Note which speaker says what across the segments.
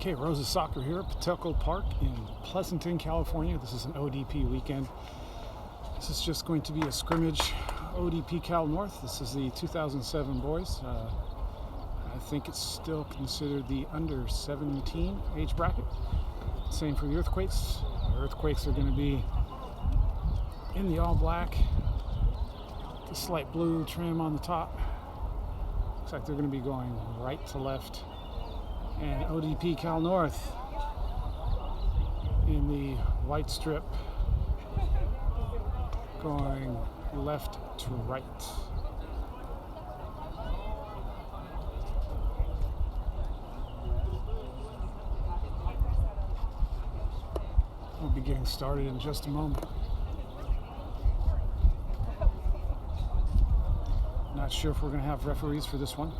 Speaker 1: Okay, Rosa Soccer here at Patelco Park in Pleasanton, California. This is an ODP weekend. This is just going to be a scrimmage ODP Cal North. This is the 2007 boys. I think it's still considered the under 17 age bracket. Same for the Earthquakes. The Earthquakes are going to be in the all black, the slight blue trim on the top. Looks like they're going to be going right to left. And ODP Cal North in the white strip going left to right. We'll be getting started in just a moment. Not sure if we're going to have referees for this one.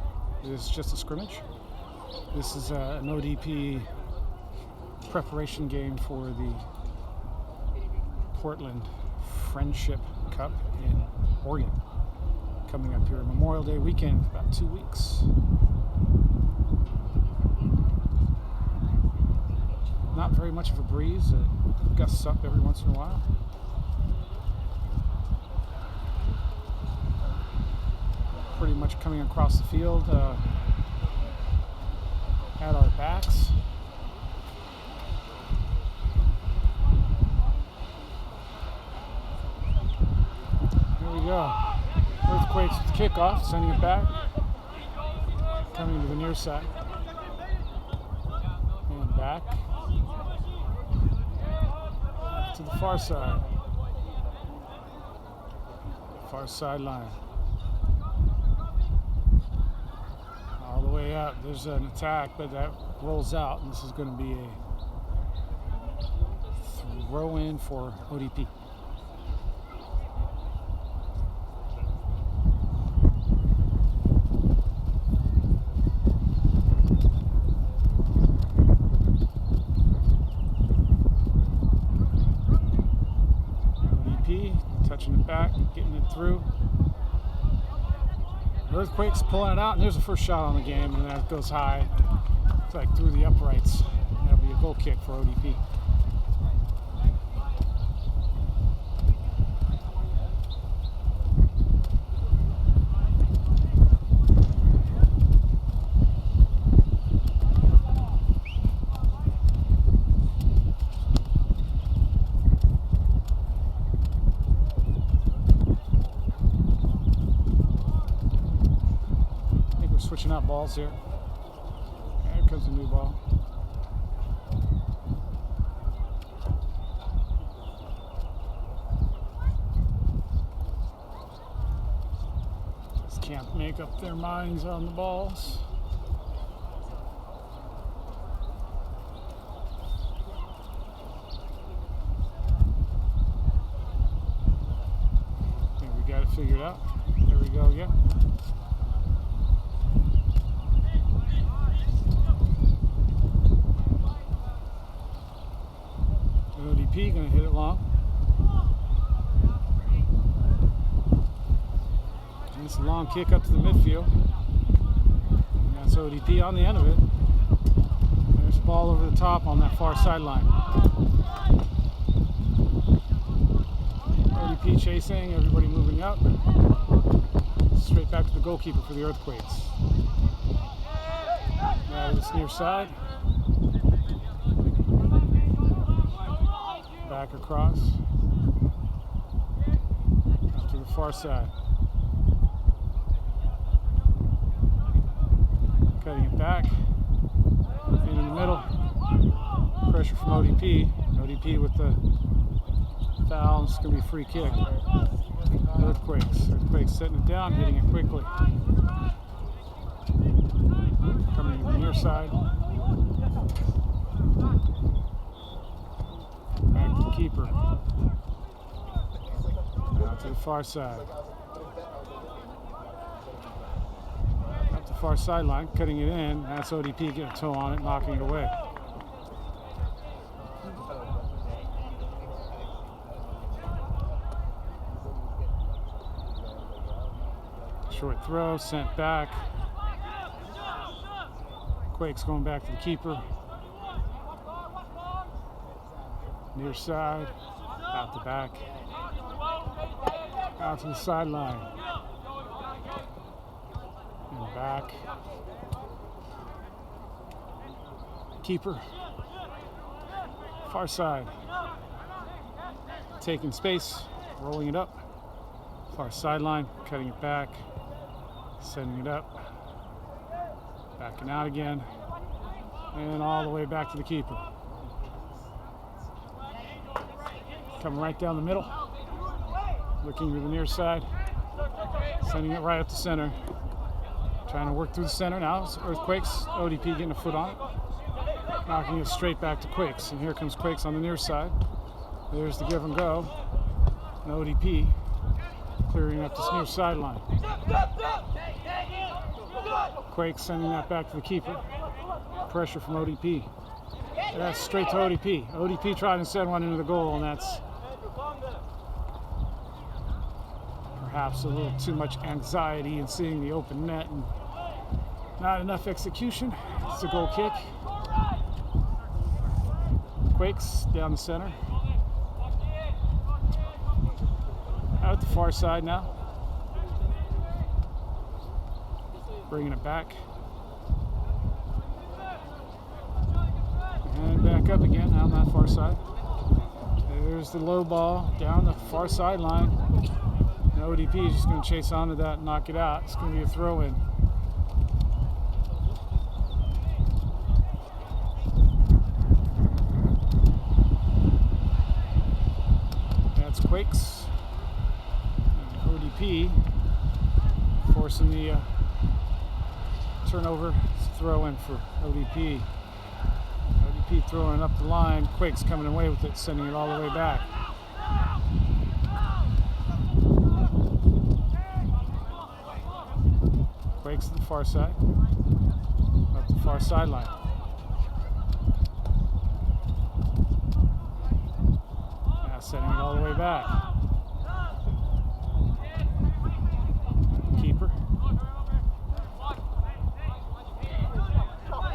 Speaker 1: It is just a scrimmage. This is an ODP preparation game for the Portland Friendship Cup in Oregon. Coming up here Memorial Day weekend, about 2 weeks. Not very much of a breeze. It gusts up every once in a while. Pretty much coming across the field at our backs. Here we go. Earthquakes with the kickoff, sending it back. Coming to the near side. And back. To the far side. Far sideline. All the way out. There's an attack, but that rolls out, and this is going to be a throw in for ODP. ODP touching it back, getting it through. Earthquakes pulling it out, and there's the first shot on the game, and that goes high. It's like through the uprights. That'll be a goal kick for ODP. Switching out balls here. Here comes the new ball. Just can't make up their minds on the balls. I think we got it figured out. There we go, yeah. ODP going to hit it long. And it's a long kick up to the midfield. And that's ODP on the end of it. There's a ball over the top on that far sideline. ODP chasing, everybody moving up. Straight back to the goalkeeper for the Earthquakes. Now to this near side. Back across up to the far side, cutting it back in the middle. Pressure from ODP. ODP with the foul. It's going to be a free kick. Earthquakes setting it down, hitting it quickly. Coming to the near side. Back to the keeper. Out to the far side. Up the far sideline, cutting it in. That's ODP getting a toe on it, knocking it away. Short throw, sent back. Quakes going back to the keeper. Near side, out the back, out to the sideline, and back. Keeper, far side, taking space, rolling it up, far sideline, cutting it back, sending it up, backing out again, and all the way back to the keeper. Coming right down the middle, looking to the near side, sending it right up the center, trying to work through the center. Now it's Quakes, ODP getting a foot on it, knocking it straight back to Quakes, and here comes Quakes on the near side. There's the give and go, and ODP clearing up this near sideline. Quakes sending that back to the keeper. Pressure from ODP. And that's straight to ODP. ODP trying to send one into the goal, and that's perhaps a little too much anxiety in seeing the open net and not enough execution. It's a goal kick. Quakes down the center. Out the far side now. Bringing it back. And back up again on that far side. There's the low ball down the far sideline. And ODP is just going to chase onto that and knock it out. It's going to be a throw in. That's Quakes. And ODP forcing the turnover. It's a throw in for ODP. ODP throwing it up the line. Quakes coming away with it, sending it all the way back. Quakes to the far side. Up the far sideline. Now sending it all the way back. Keeper.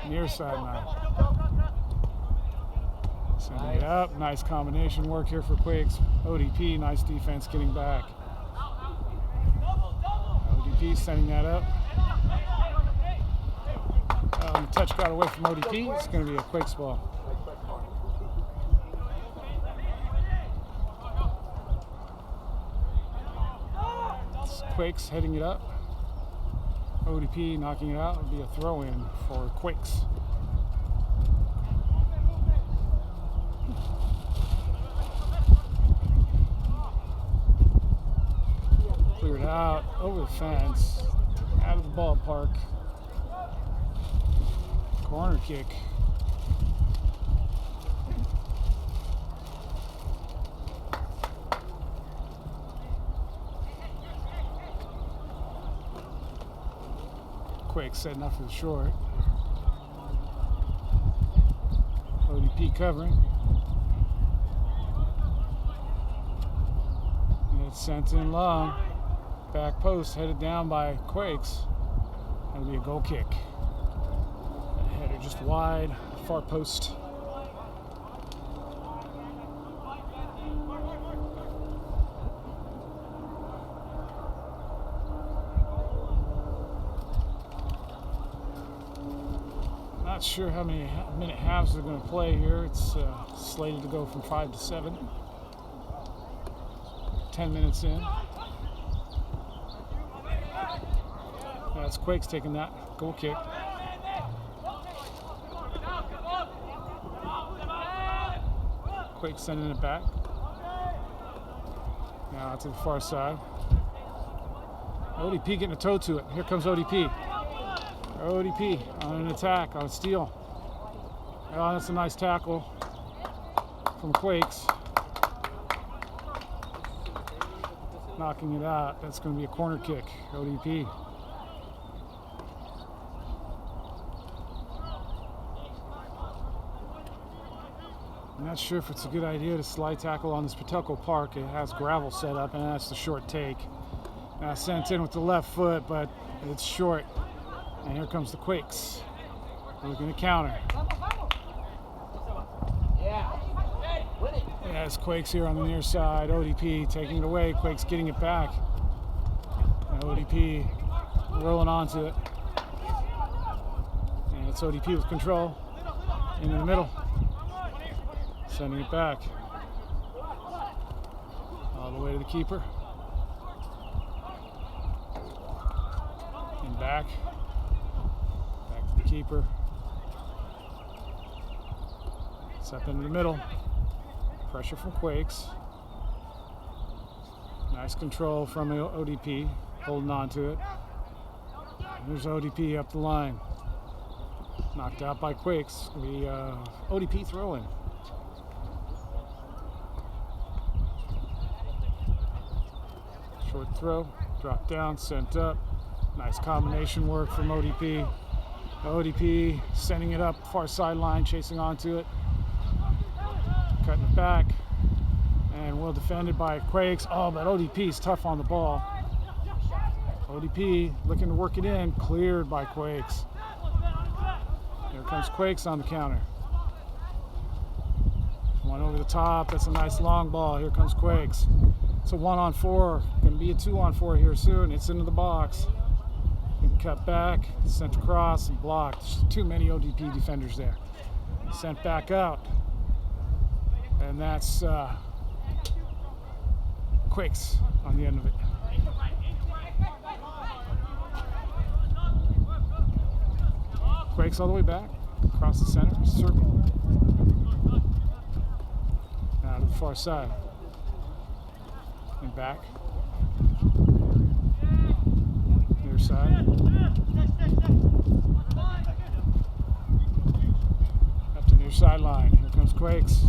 Speaker 1: Near sideline. Sending it up. Nice combination work here for Quakes. ODP, nice defense getting back. ODP sending that up. The touch got away from ODP. It's going to be a Quakes ball. It's Quakes heading it up. ODP knocking it out. Would be a throw in for Quakes. Cleared out over the fence, out of the ballpark. Corner kick. Quakes setting up for the short. ODP covering. And it's sent in long. Back post headed down by Quakes. That'll be a goal kick. Header just wide, far post. Not sure how many minute halves they're going to play here. It's slated to go from 5 to 7. 10 minutes in. That's Quakes taking that goal kick. Quakes sending it back. Now to the far side. ODP getting a toe to it. Here comes ODP. ODP on an attack, on a steal. Oh, that's a nice tackle from Quakes. Knocking it out. That's going to be a corner kick. ODP. I'm not sure if it's a good idea to slide tackle on this Pawtucket Park. It has gravel set up, and that's the short take. Now sent in with the left foot, but it's short. And here comes the Quakes. They're going to counter.
Speaker 2: Yeah. Win it.
Speaker 1: It's Quakes here on the near side. ODP taking it away. Quakes getting it back. And ODP rolling onto it. And it's ODP with control. Into the middle. Sending it back. All the way to the keeper. And back. Back to the keeper. It's up into the middle. Pressure from Quakes. Nice control from ODP, holding on to it. There's ODP up the line. Knocked out by Quakes. It'll be ODP throw-in. Short throw, drop down, sent up. Nice combination work from ODP. ODP sending it up far sideline, chasing onto it. Cutting it back, and well defended by Quakes. Oh, but ODP's tough on the ball. ODP looking to work it in, cleared by Quakes. Here comes Quakes on the counter. One over the top, that's a nice long ball. Here comes Quakes. It's a 1-on-4, going to be a 2-on-4 here soon. It's into the box. Cut back, sent across, and blocked. There's too many ODP defenders there. Sent back out. And that's Quakes on the end of it. Quakes all the way back, across the center, circle. Now to the far side. And back. Near side. Up to near sideline. Here comes Quakes.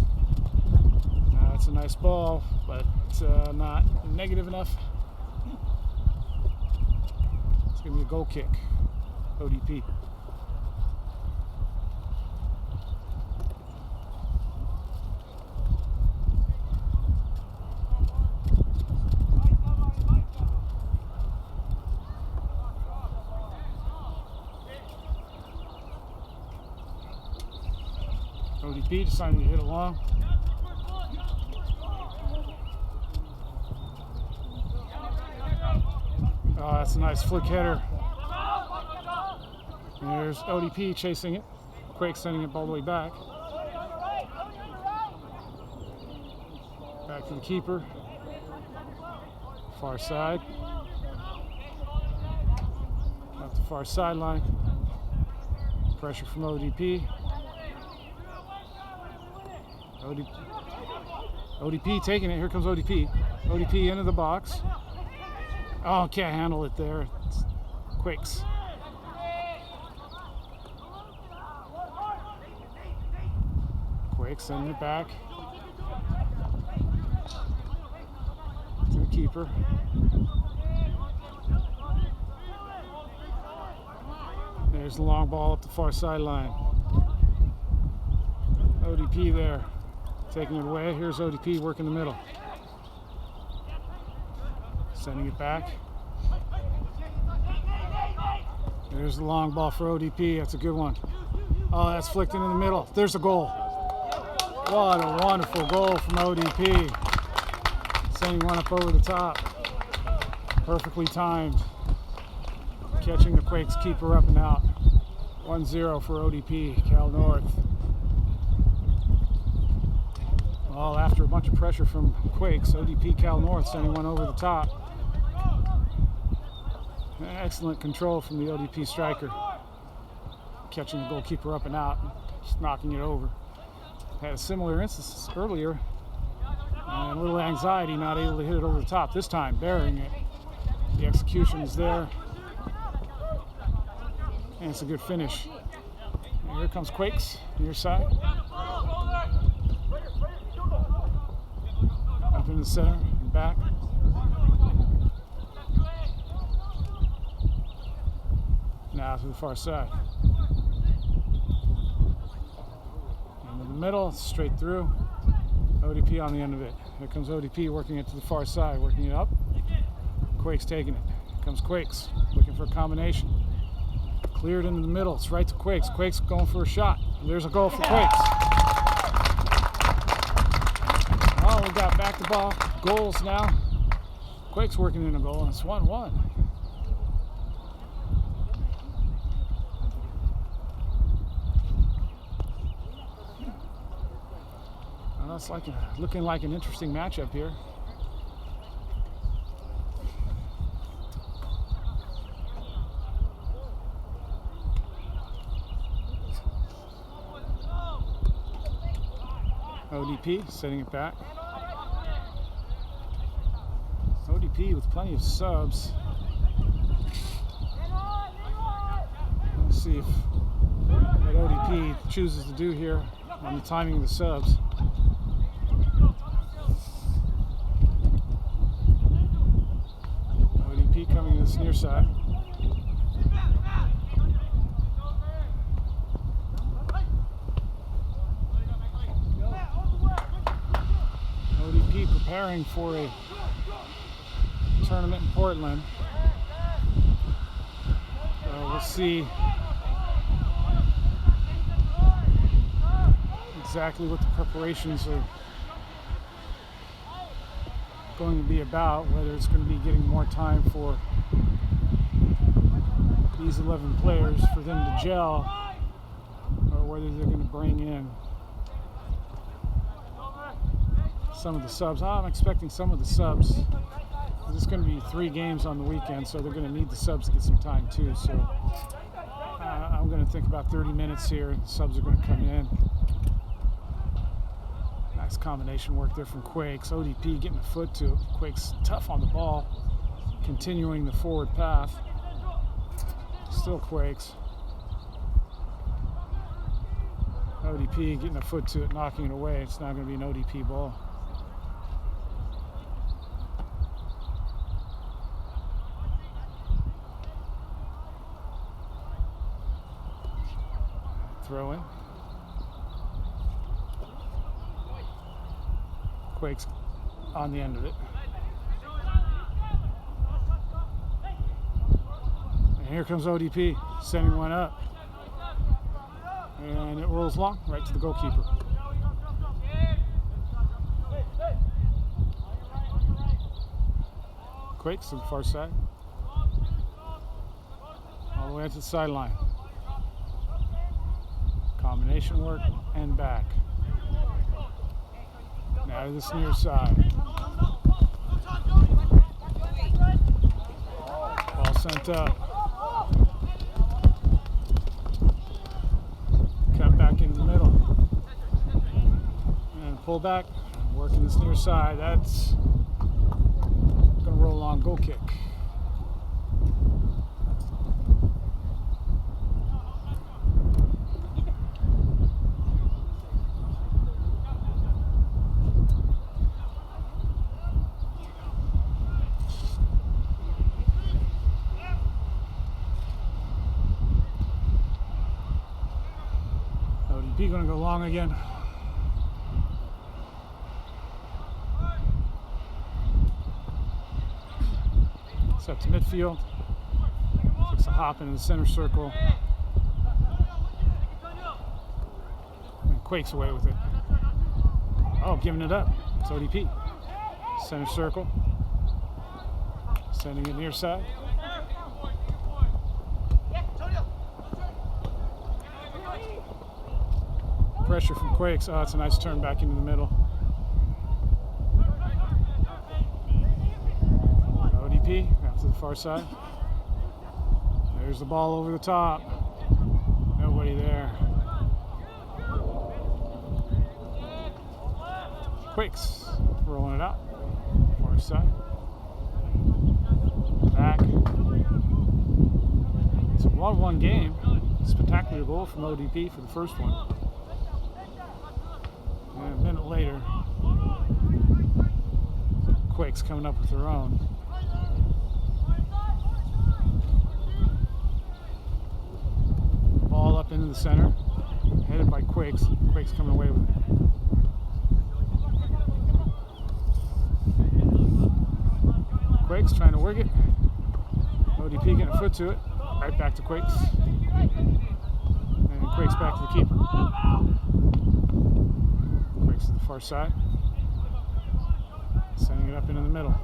Speaker 1: It's a nice ball, but it's not negative enough. It's going to be a goal kick. ODP. ODP deciding to hit it long. Oh, that's a nice flick header. And there's ODP chasing it. Quakes sending it all the way back. Back to the keeper. Far side. Up the far sideline. Pressure from ODP. ODP taking it. Here comes ODP. ODP into the box. Oh, can't handle it there. It's Quakes. Quakes sending it back to the keeper. There's the long ball up the far sideline. ODP there, taking it away. Here's ODP working the middle. Sending it back. There's the long ball for ODP. That's a good one. Oh, that's flicked into the middle. There's a goal. What a wonderful goal from ODP. Sending one up over the top. Perfectly timed. Catching the Quakes keeper up and out. 1-0 for ODP, Cal North. Well, after a bunch of pressure from Quakes, ODP Cal North sending one over the top. Excellent control from the ODP striker. Catching the goalkeeper up and out, just knocking it over. Had a similar instance earlier, and a little anxiety not able to hit it over the top. This time, burying it. The execution is there. And it's a good finish. And here comes Quakes, near side. Up in the center and back. Now to the far side. Into the middle, straight through. ODP on the end of it. Here comes ODP working it to the far side, working it up. Quakes taking it. Here comes Quakes, looking for a combination. Cleared into the middle. It's right to Quakes. Quakes going for a shot. There's a goal for Quakes. Oh, back the ball. Goals now. Quakes working in a goal, and it's 1-1. Well, that's looking like an interesting matchup here. ODP setting it back. ODP with plenty of subs. Let's see what ODP chooses to do here on the timing of the subs. ODP coming to this near side. ODP preparing for a tournament in Portland. So we'll see exactly what the preparations are going to be about, whether it's going to be getting more time for these 11 players for them to gel, or whether they're going to bring in some of the subs. I'm expecting some of the subs. There's going to be 3 games on the weekend, so they're going to need the subs to get some time too. So I'm going to think about 30 minutes here, and the subs are going to come in. Nice combination work there from Quakes. ODP getting a foot to it. Quakes tough on the ball, continuing the forward path. Still Quakes. ODP getting a foot to it, knocking it away. It's not going to be an ODP ball. Throw in. Quakes on the end of it. And here comes ODP, sending one up. And it rolls long, right to the goalkeeper. Quakes to the far side. All the way out to the sideline. Combination work and back. Now to this near side. Ball sent up. Cut back into the middle. And pull back. Working this near side. That's going to roll along, goal kick. ODP going to go long again. Up to midfield. Takes a hop into the center circle. And Quakes away with it. Oh, giving it up. It's ODP. Center circle. Sending it near side. Pressure from Quakes. Oh, it's a nice turn back into the middle. ODP. To the far side. There's the ball over the top. Nobody there. Quakes rolling it out. Far side. Back. It's a 1-1 game. Spectacular goal from ODP for the first one. And a minute later, Quakes coming up with their own. Ball up into the center, headed by Quakes. Quakes coming away with it. Quakes trying to work it. ODP getting a foot to it. Right back to Quakes. And Quakes back to the keeper. Quakes to the far side. Sending it up into the middle.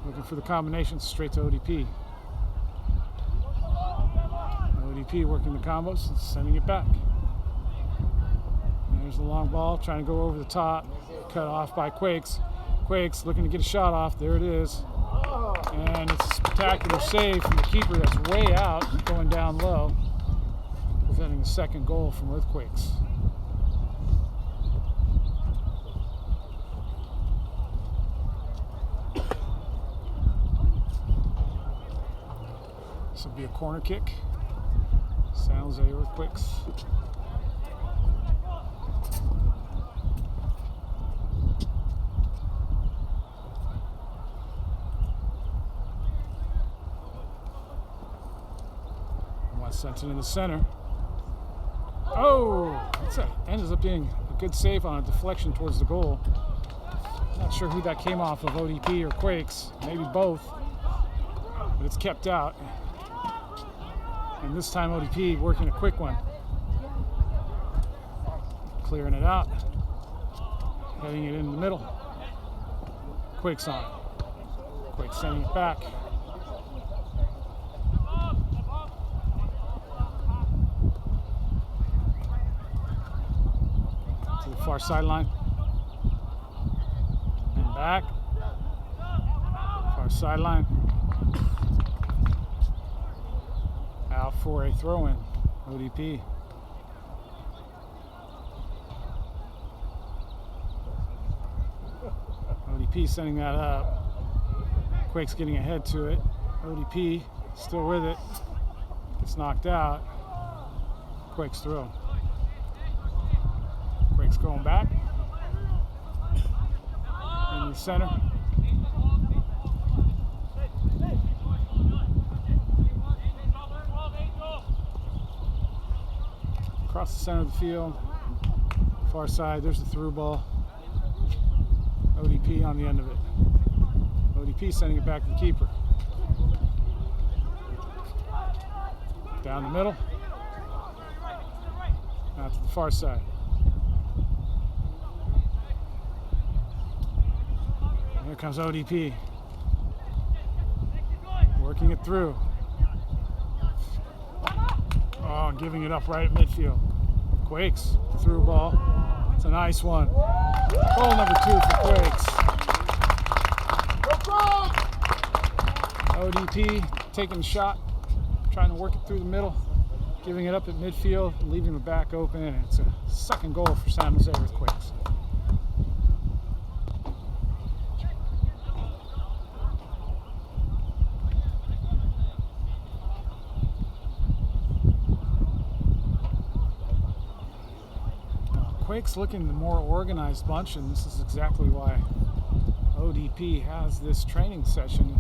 Speaker 1: Looking for the combinations straight to ODP. ODP working the combos and sending it back. There's the long ball trying to go over the top. Cut off by Quakes. Quakes looking to get a shot off. There it is. And it's a spectacular save from the keeper that's way out, going down low, preventing the second goal from Earthquakes. This will be a corner kick. San Jose Earthquakes. Sent it in the center. Oh, that ends up being a good save on a deflection towards the goal. Not sure who that came off of, ODP or Quakes, maybe both, but it's kept out. And this time ODP working a quick one. Clearing it out. Heading it in the middle. Quakes on it. Quakes sending it back. Far sideline and back, far sideline, out for a throw-in, ODP. ODP sending that up, Quakes getting ahead to it, ODP still with it, gets knocked out, Quakes throw. Quakes going back in the center. Across the center of the field, far side, there's the through ball. ODP on the end of it. ODP sending it back to the keeper. Down the middle. Out to the far side. Here comes ODP. Working it through. Oh, giving it up right at midfield. Quakes, through ball. It's a nice one. Goal number 2 for Quakes. ODP taking the shot, trying to work it through the middle, giving it up at midfield, leaving the back open, and it's a second goal for San Jose Earthquakes. Quakes looking the more organized bunch, and this is exactly why ODP has this training session.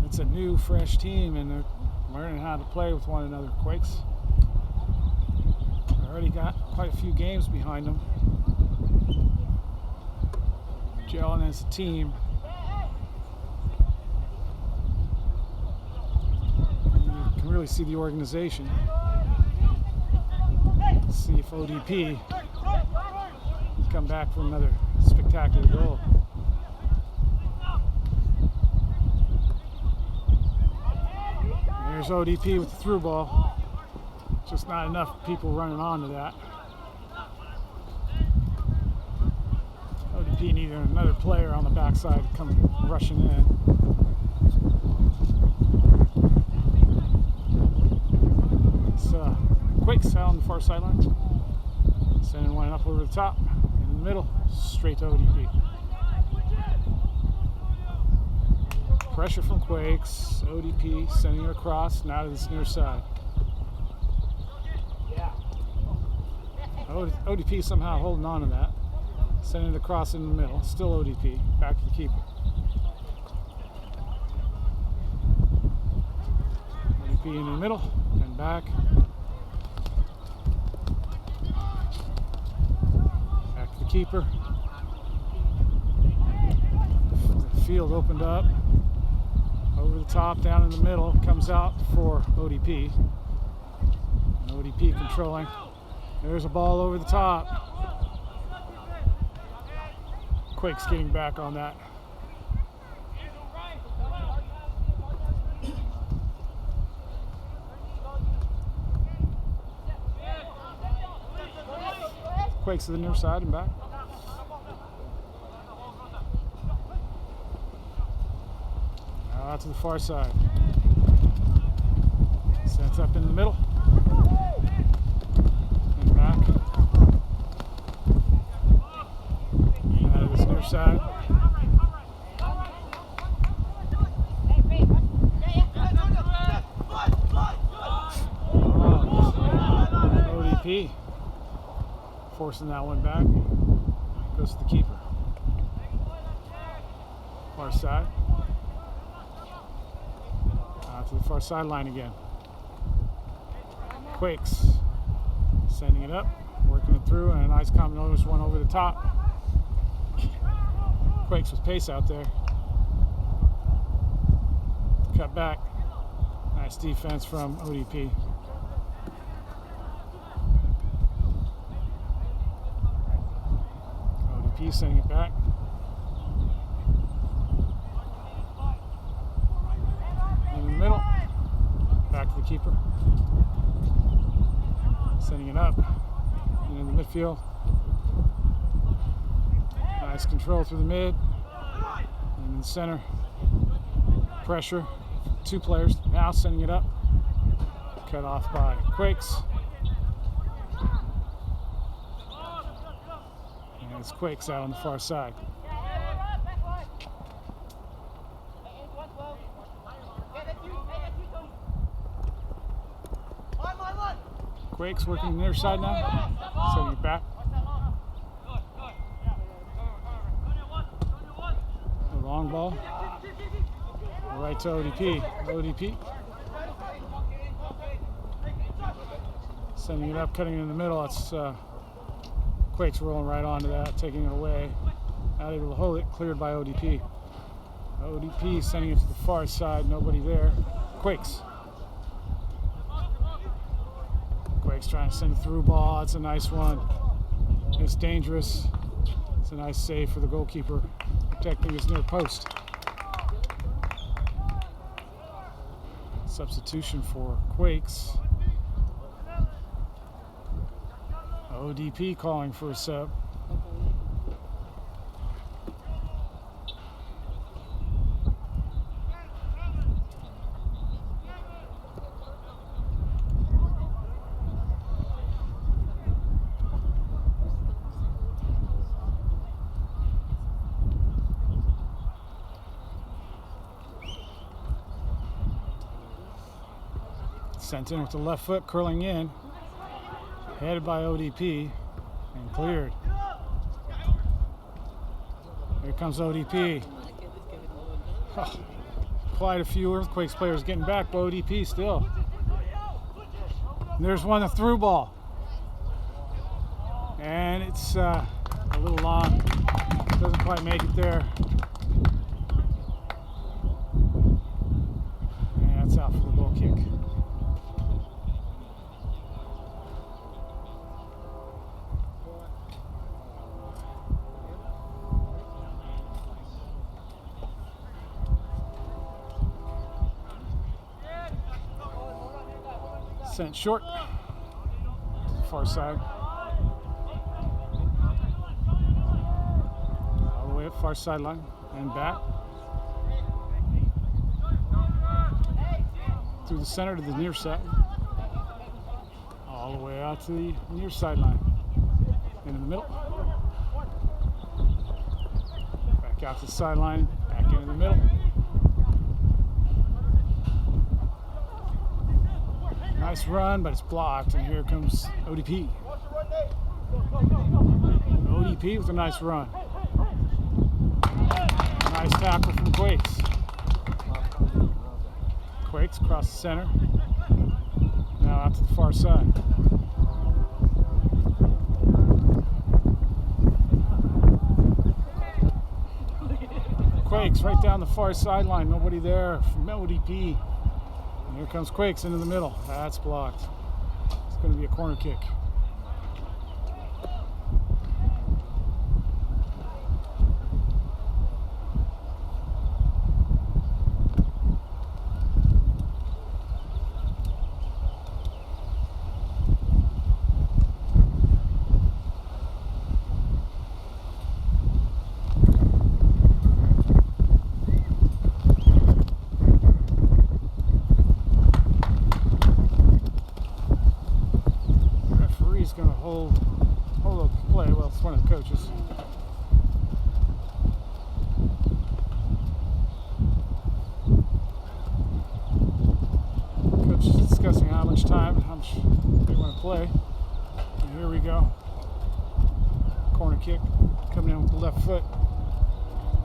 Speaker 1: It's a new, fresh team, and they're learning how to play with one another. Quakes already got quite a few games behind them, gelling as a team. You can really see the organization. See if ODP can come back for another spectacular goal. There's ODP with the through ball. Just not enough people running onto that. ODP needed another player on the backside to come rushing in. Quakes out on the far sideline. Sending one up over the top, in the middle, straight to ODP. Pressure from Quakes, ODP sending it across, now to this near side. ODP somehow holding on to that. Sending it across in the middle, still ODP, back to the keeper. ODP in the middle, and back. Keeper. The field opened up over the top, down in the middle, comes out for ODP. And ODP controlling, There's a ball over the top. Quakes getting back on that. Quakes to the near side and back. Now out to the far side. Sets up in the middle. And back. Out of this near side. ODP. Forcing that one back. Goes to the keeper. Far side. Out to the far sideline again. Quakes sending it up, working it through, and a nice combination one over the top. Quakes with pace out there. Cut back. Nice defense from ODP. ODP sending it back. In the middle. Back to the keeper. Sending it up. And in the midfield. Nice control through the mid. And in the center. Pressure. Two players. Now sending it up. Cut off by Quakes. And it's Quakes out on the far side. Quakes working the near side now. Sending it back. A long ball. Right to ODP. ODP. Sending it up, cutting it in the middle. That's Quakes rolling right onto that, taking it away. Not able to hold it, cleared by ODP. ODP sending it to the far side, nobody there. Quakes. Quakes trying to send a through ball. It's a nice one. It's dangerous. It's a nice save for the goalkeeper, protecting his near post. Substitution for Quakes. ODP calling for a sub. Sent in with the left foot, curling in, headed by ODP, and cleared. Here comes ODP. Oh, quite a few Earthquakes players getting back, but ODP still. And there's one, the through ball. And it's a little long, doesn't quite make it there. And that's out for the goal kick. Sent short, far side, all the way up far sideline and back through the center to the near side, all the way out to the near sideline, in the middle, back out to the sideline, back into the middle. Nice run, but it's blocked, and here comes ODP. ODP with a nice run. Nice tackle from Quakes. Quakes across the center. Now out to the far side. Quakes right down the far sideline. Nobody there from ODP. And here comes Quakes into the middle. That's blocked. It's going to be a corner kick. hold up play. Well, it's one of the coaches. Coach is discussing how much time, how much they want to play. And here we go. Corner kick coming in with the left foot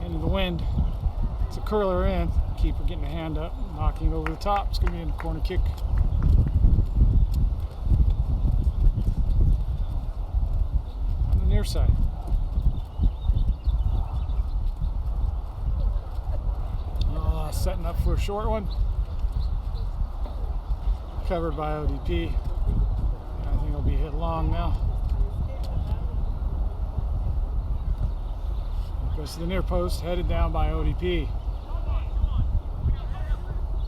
Speaker 1: into the wind. It's a curler in. Keeper getting a hand up, knocking it over the top. It's going to be a corner kick. On the near side. Setting up for a short one. Covered by ODP. I think it'll be hit long now. Goes to the near post, headed down by ODP.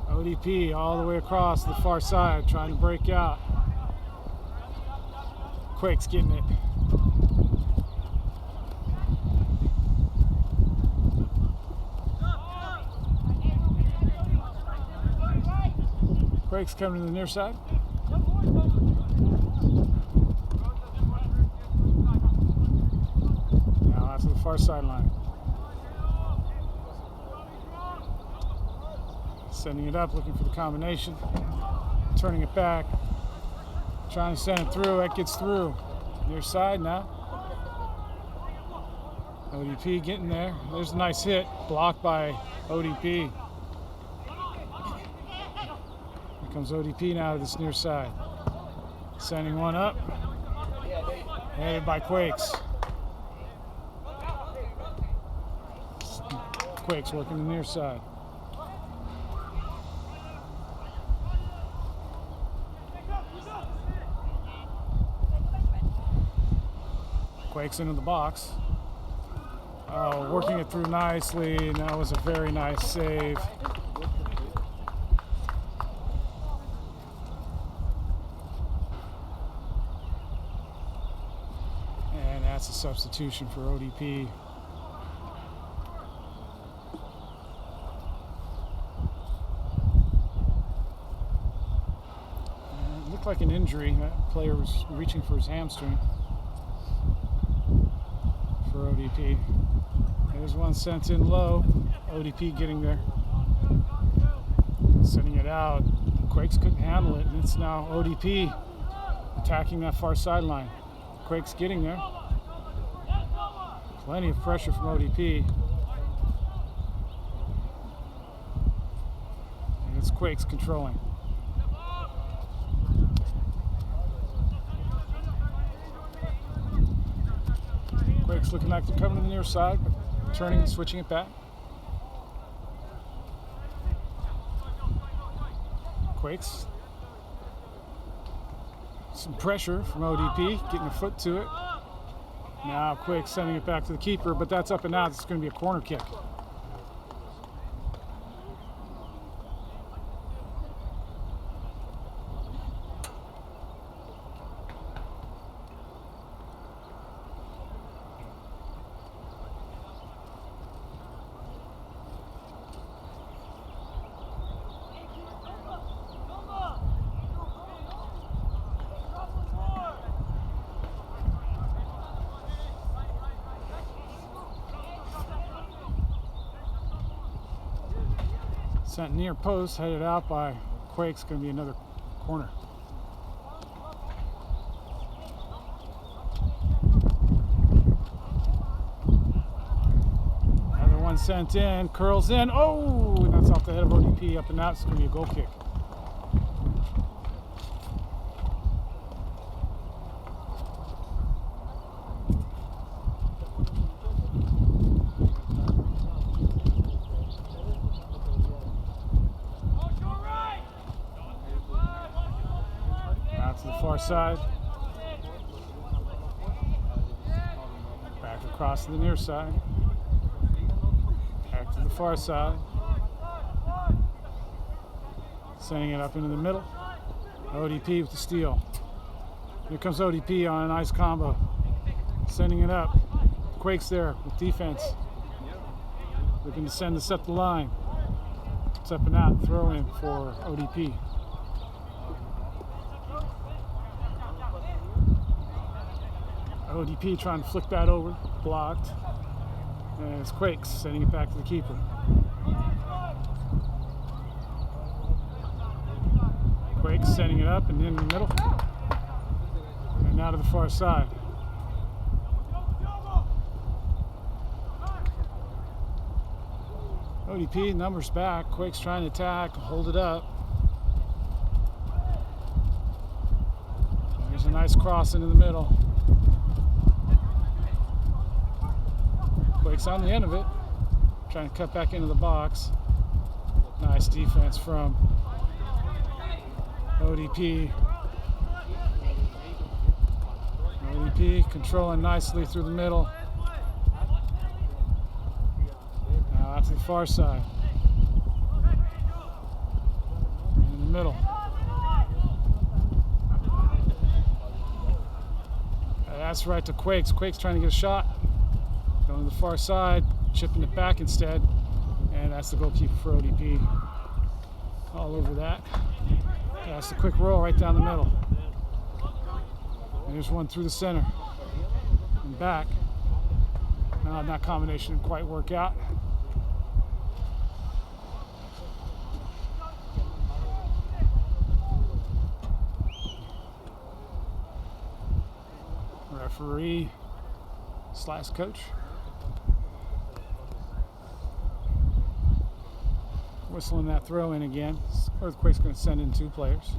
Speaker 1: ODP all the way across the far side, trying to break out. Quakes getting it. Quakes coming to the near side. Now out to the far sideline. Sending it up, looking for the combination. Turning it back. Trying to send it through. That gets through. Near side now. ODP getting there. There's a nice hit. Blocked by ODP. Comes ODP now to this near side. Sending one up. Headed by Quakes. Quakes working the near side. Quakes into the box. Oh, working it through nicely, and that was a very nice save. That's a substitution for ODP. It looked like an injury. That player was reaching for his hamstring for ODP. There's one sent in low. ODP getting there. Sending it out. Quakes couldn't handle it, and it's now ODP attacking that far sideline. Quakes getting there. Plenty of pressure from ODP. And it's Quakes controlling. Quakes looking like they're coming to the near side, but turning and switching it back. Quakes. Some pressure from ODP, getting a foot to it. Now Quakes sending it back to the keeper, but that's up and out. It's going to be a corner kick. Sent near post, headed out by Quakes, going to be another corner. Another one sent in, curls in, oh, and that's off the head of ODP, up and out. It's going to be a goal kick. To the far side. Back across to the near side. Back to the far side. Sending it up into the middle. ODP with the steal. Here comes ODP on a nice combo. Sending it up. Quakes there with defense. Looking to send this up the line. It's up and out. Throw in for ODP. ODP trying to flick that over, blocked. And it's Quakes sending it back to the keeper. Quakes setting it up and in the middle. And now to the far side. ODP numbers back. Quakes trying to attack, hold it up. There's a nice cross into the middle. Quakes on the end of it, trying to cut back into the box. Nice defense from ODP. ODP controlling nicely through the middle. Now out to the far side. In the middle. That's right to Quakes. Quakes trying to get a shot. Going to the far side, chipping it back instead. And that's the goalkeeper for ODP. All over that. That's a quick roll right down the middle. And there's one through the center. And back. That combination didn't quite work out. Referee / coach whistling that throw in again. Earthquake's going to send in 2 players.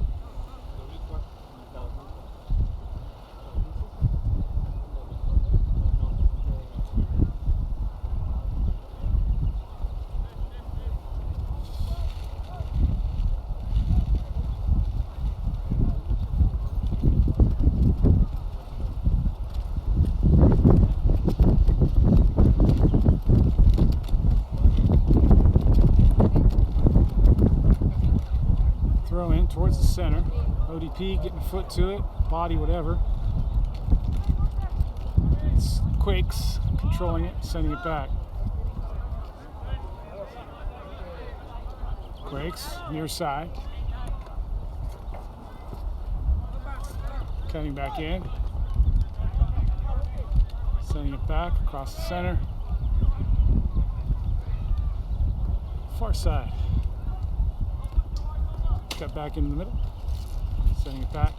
Speaker 1: Throw in towards the center. ODP getting a foot to it, body, whatever. It's Quakes controlling it, sending it back. Quakes, near side. Cutting back in. Sending it back across the center. Far side. Cut back into the middle, sending it back.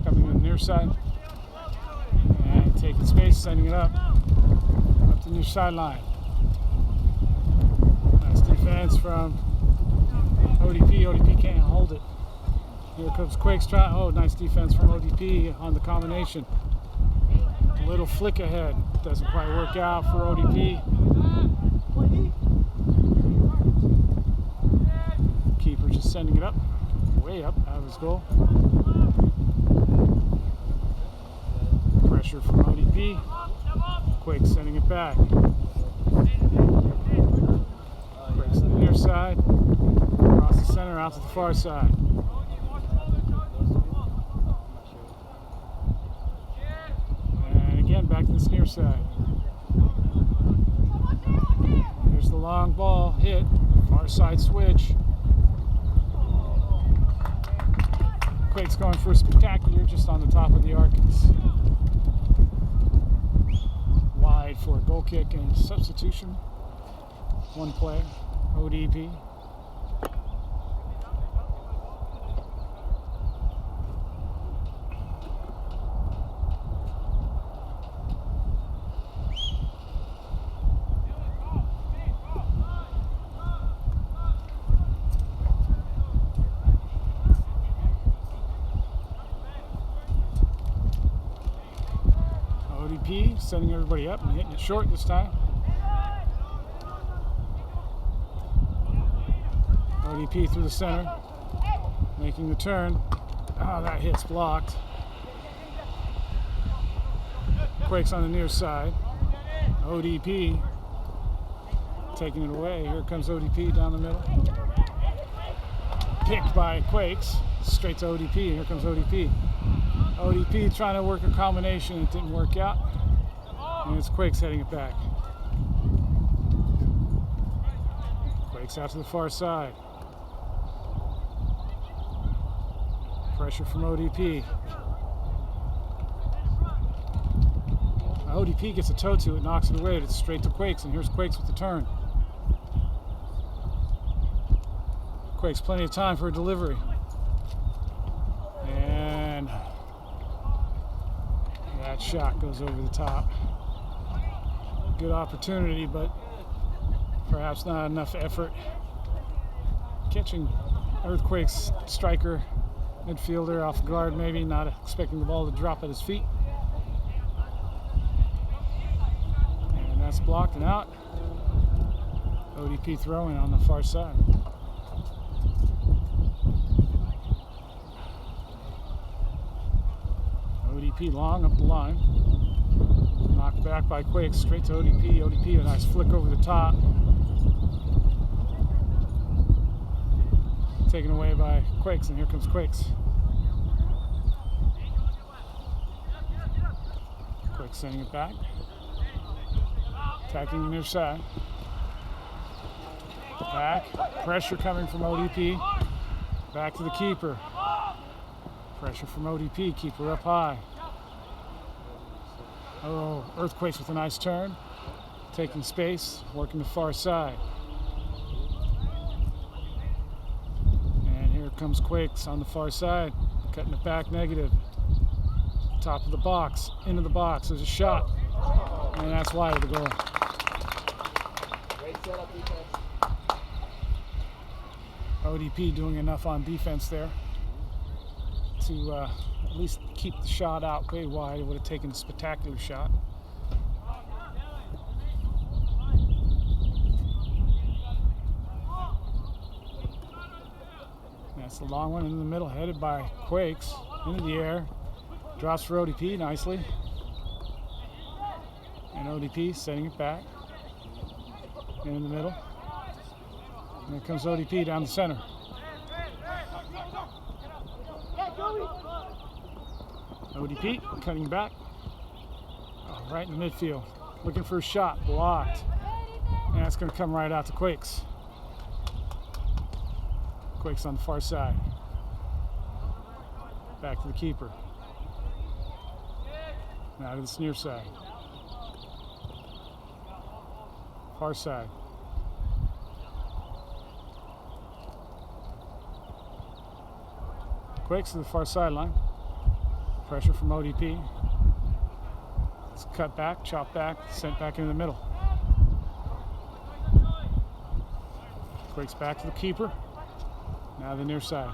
Speaker 1: Coming to the near side. And taking space, sending it up the near sideline. Nice defense from ODP. ODP can't hold it. Here comes Quakes trying. Oh, nice defense from ODP on the combination. A little flick ahead. Doesn't quite work out for ODP. Keeper just sending it up, way up, out of his goal. Pressure from ODP. Quakes sending it back. Quakes to the near side, across the center, out to the far side. And again, back to this near side. There's the long ball hit, far side switch. Quakes going for a spectacular just on the top of the arc. It's wide for a goal kick and substitution. 1 player, ODP. ODP setting everybody up and hitting it short this time. ODP through the center, making the turn. Oh, that hit's blocked. Quakes on the near side. ODP taking it away. Here comes ODP down the middle. Picked by Quakes. Straight to ODP. Here comes ODP. ODP trying to work a combination. It didn't work out. And it's Quakes heading it back. Quakes out to the far side. Pressure from ODP. ODP gets a toe to it, knocks it away. It's straight to Quakes, and here's Quakes with the turn. Quakes plenty of time for a delivery. And that shot goes over the top. Good opportunity, but perhaps not enough effort. Catching Earthquake's striker, midfielder off guard, maybe not expecting the ball to drop at his feet. And that's blocked and out. ODP throwing on the far side. ODP long up the line. Knocked back by Quakes, straight to ODP. ODP, a nice flick over the top. Taken away by Quakes, and here comes Quakes. Quakes sending it back. Attacking the near side. Back. Pressure coming from ODP. Back to the keeper. Pressure from ODP. Keeper up high. Oh, Earthquakes with a nice turn. Taking space. Working the far side. And here comes Quakes on the far side. Cutting it back negative. Top of the box. Into the box. There's a shot. And that's wide of the goal. ODP doing enough on defense there to at least keep the shot out way wide. It would have taken a spectacular shot. That's the long one in the middle, headed by Quakes. Into the air. Drops for ODP nicely. And ODP setting it back. In the middle. And here comes ODP down the center. ODP cutting back. Oh, right in the midfield. Looking for a shot. Blocked. And that's going to come right out to Quakes. Quakes on the far side. Back to the keeper. Now to this near side. Far side. Quakes to the far sideline. Pressure from ODP. It's cut back, chopped back, sent back into the middle. Quakes back to the keeper. Now the near side.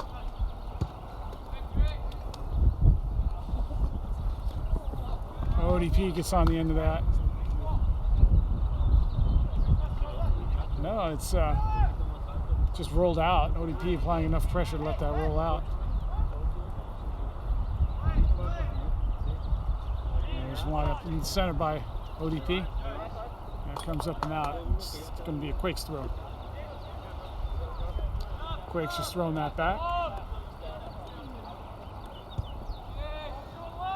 Speaker 1: ODP gets on the end of that. No, it's just rolled out. ODP applying enough pressure to let that roll out. And there's one up in the center by ODP. That comes up and out. It's going to be a Quakes throw. Quakes just throwing that back.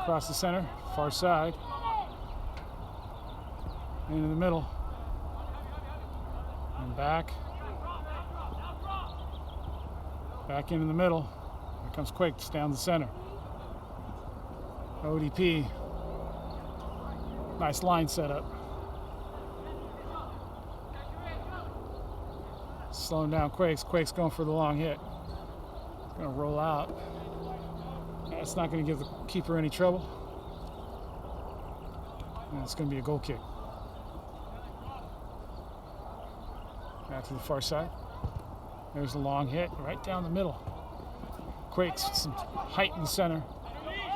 Speaker 1: Across the center, far side. Into the middle. And back. Back into the middle. Here comes Quakes down the center. ODP. Nice line setup. Slowing down Quakes. Quakes going for the long hit. Going to roll out. That's not going to give the keeper any trouble. And it's going to be a goal kick. Back to the far side. There's a long hit right down the middle. Quakes with some height in the center,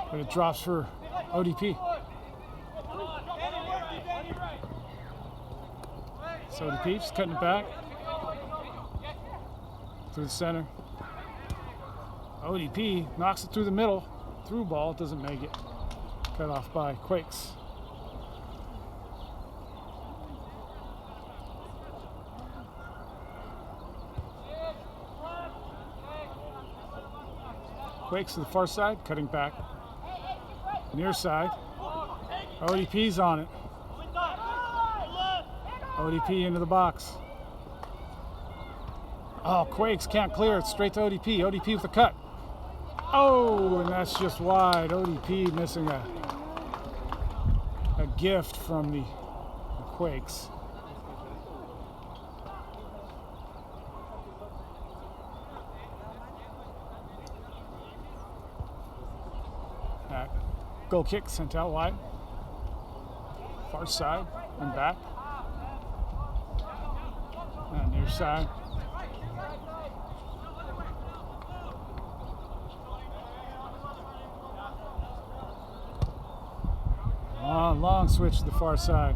Speaker 1: but it drops for ODP. So ODP just cutting it back through the center. ODP knocks it through the middle. Through ball, doesn't make it. Cut off by Quakes. Quakes to the far side, cutting back. Near side. ODP's on it. ODP into the box. Oh, Quakes can't clear it. Straight to ODP. ODP with the cut. Oh, and that's just wide. ODP missing a gift from the Quakes. Goal kick sent out wide. Far side and back. And near side. Long switch to the far side.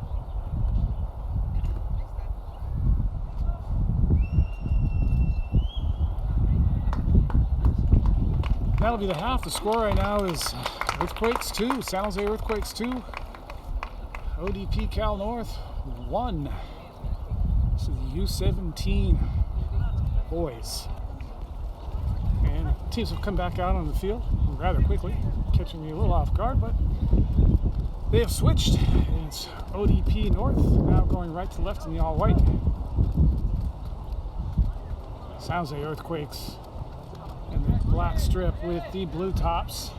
Speaker 1: That'll be the half. The score right now is Quakes 2, San Jose Earthquakes 2, ODP Cal North 1. This is the U17 boys. And teams have come back out on the field rather quickly, catching me a little off guard, but they have switched. And it's ODP North now going right to left in the all-white. San Jose Earthquakes and the black strip with the blue tops.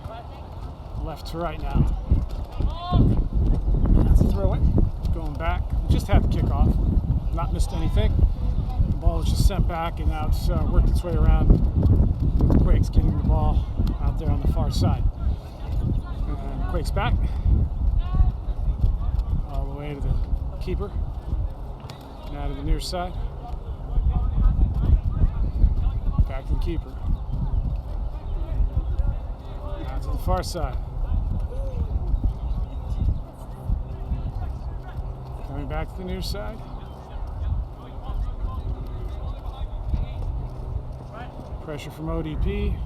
Speaker 1: Left to right now. That's a throw in. Going back. Just had the kickoff. Not missed anything. The ball was just sent back, and now it's worked its way around with the Quakes getting the ball out there on the far side. And Quakes back. All the way to the keeper. Now to the near side. Back to the keeper. Now to the far side. Coming back to the near side. Pressure from ODP.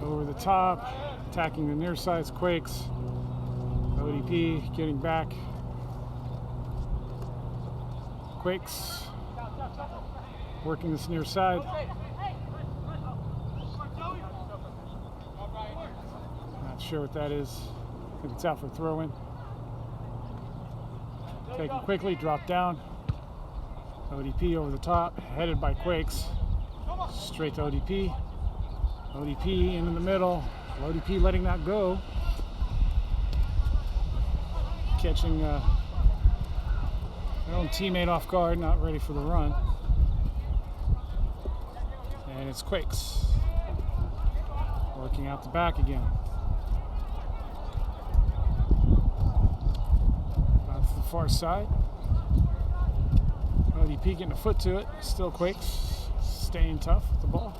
Speaker 1: Over the top. Attacking the near side's Quakes. ODP getting back. Quakes working this near side. Not sure what that is. I think it's out for a throw-in. Taken quickly, drop down. ODP over the top, headed by Quakes. Straight to ODP. ODP in the middle. ODP letting that go. Catching their own teammate off guard, not ready for the run. And it's Quakes. Working out the back again. Far side. ODP getting a foot to it. Still Quakes staying tough with the ball.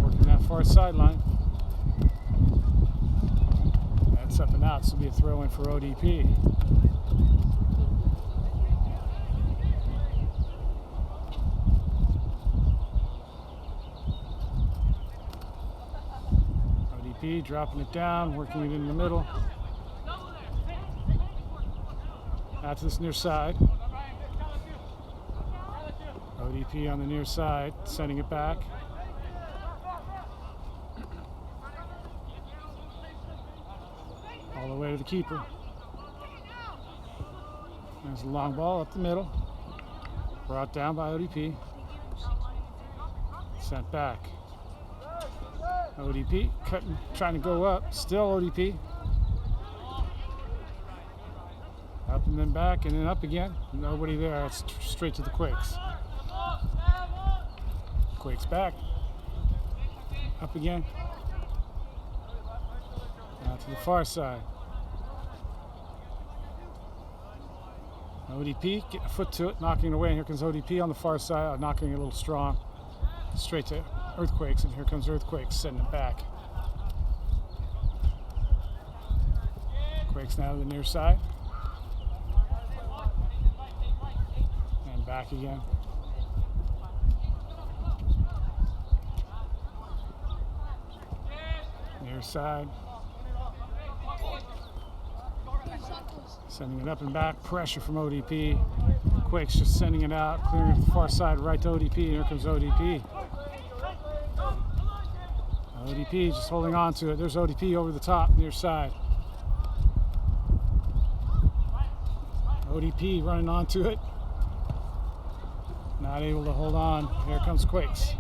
Speaker 1: Working that far sideline. That's up and out, so it'll be a throw in for ODP. ODP dropping it down, working it in the middle. Out to this near side. ODP on the near side, sending it back. All the way to the keeper. There's a long ball up the middle. Brought down by ODP. Sent back. ODP cutting, trying to go up. Still ODP. Up and then back and then up again. Nobody there. It's straight to the Quakes. Quakes back. Up again. Now to the far side. ODP getting a foot to it, knocking it away. And here comes ODP on the far side, knocking it a little strong. Straight to Earthquakes, and here comes Earthquakes sending it back. Quakes now to the near side. And back again. Near side. Sending it up and back. Pressure from ODP. Quakes just sending it out, clearing it to the far side, right to ODP. Here comes ODP. ODP just holding on to it. There's ODP over the top, near side. ODP running onto it. Not able to hold on. Here comes Quakes.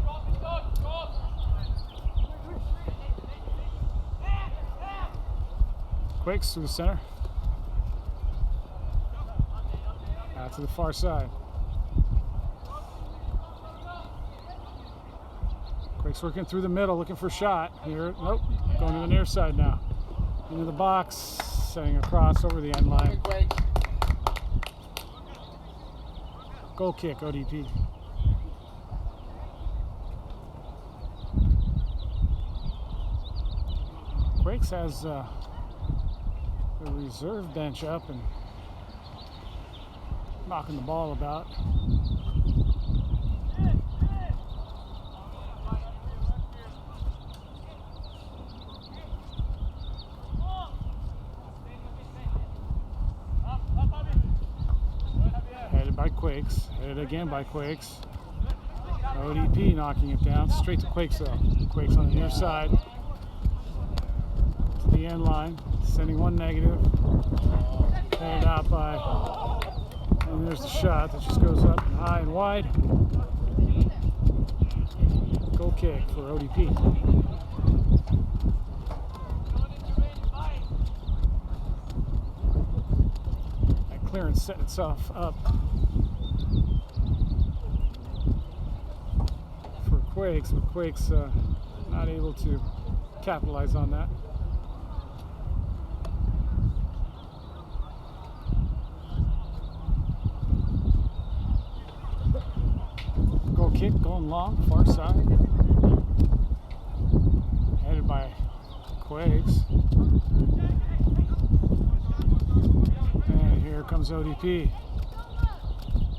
Speaker 1: Quakes through the center. Out to the far side. Quakes working through the middle, looking for a shot. Here, nope, going to the near side now. Into the box, setting across over the end line. Goal kick, ODP. Quakes has the reserve bench up and knocking the ball about. Headed by Quakes, headed again by Quakes. ODP knocking it down, straight to Quakes though. Quakes on the near side. To the end line, sending one negative. Headed out by, and there's the shot that just goes up and high and wide. Goal kick for ODP. Clearance set itself up for Quakes, but Quakes not able to capitalize on that. Goal kick going long, far side. Headed by Quakes. Here comes ODP,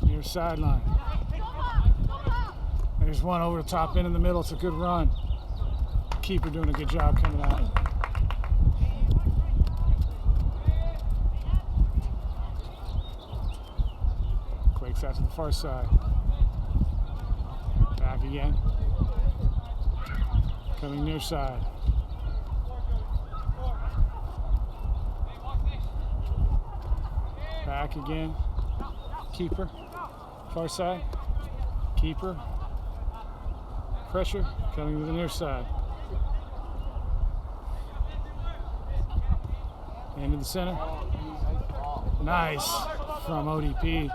Speaker 1: near sideline. There's one over the top end in the middle. It's a good run. Keeper doing a good job coming out. Quakes out to the far side. Back again. Coming near side. Back again. Keeper. Far side. Keeper. Pressure. Coming to the near side. Into the center. Nice from ODP.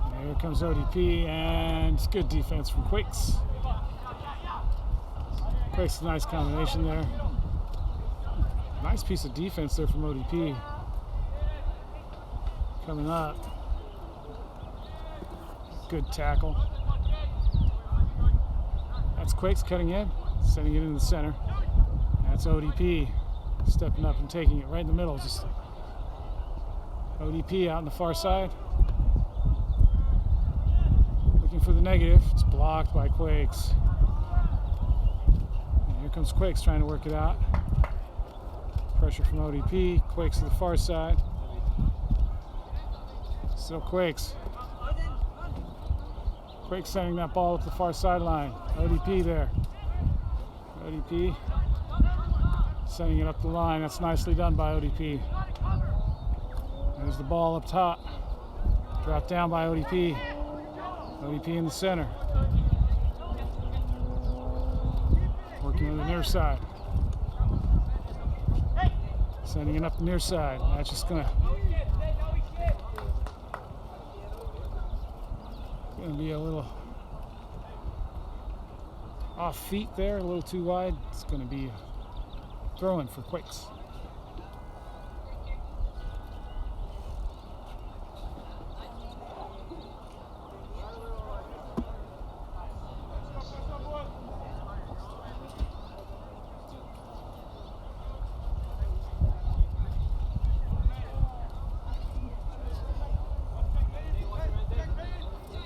Speaker 1: And here comes ODP, and it's good defense from Quakes. Quakes, a nice combination there. Nice piece of defense there from ODP. Coming up. Good tackle. That's Quakes cutting in, sending it in the center. That's ODP stepping up and taking it right in the middle. Just ODP out on the far side. Looking for the negative. It's blocked by Quakes. And here comes Quakes trying to work it out. Pressure from ODP. Quakes to the far side. Still Quakes. Quakes sending that ball up the far sideline. ODP there. ODP sending it up the line. That's nicely done by ODP. There's the ball up top. Dropped down by ODP. ODP in the center. Working on the near side. Sending it up the near side. That's just gonna be a little off feet there, a little too wide. It's going to be throwing for Quakes.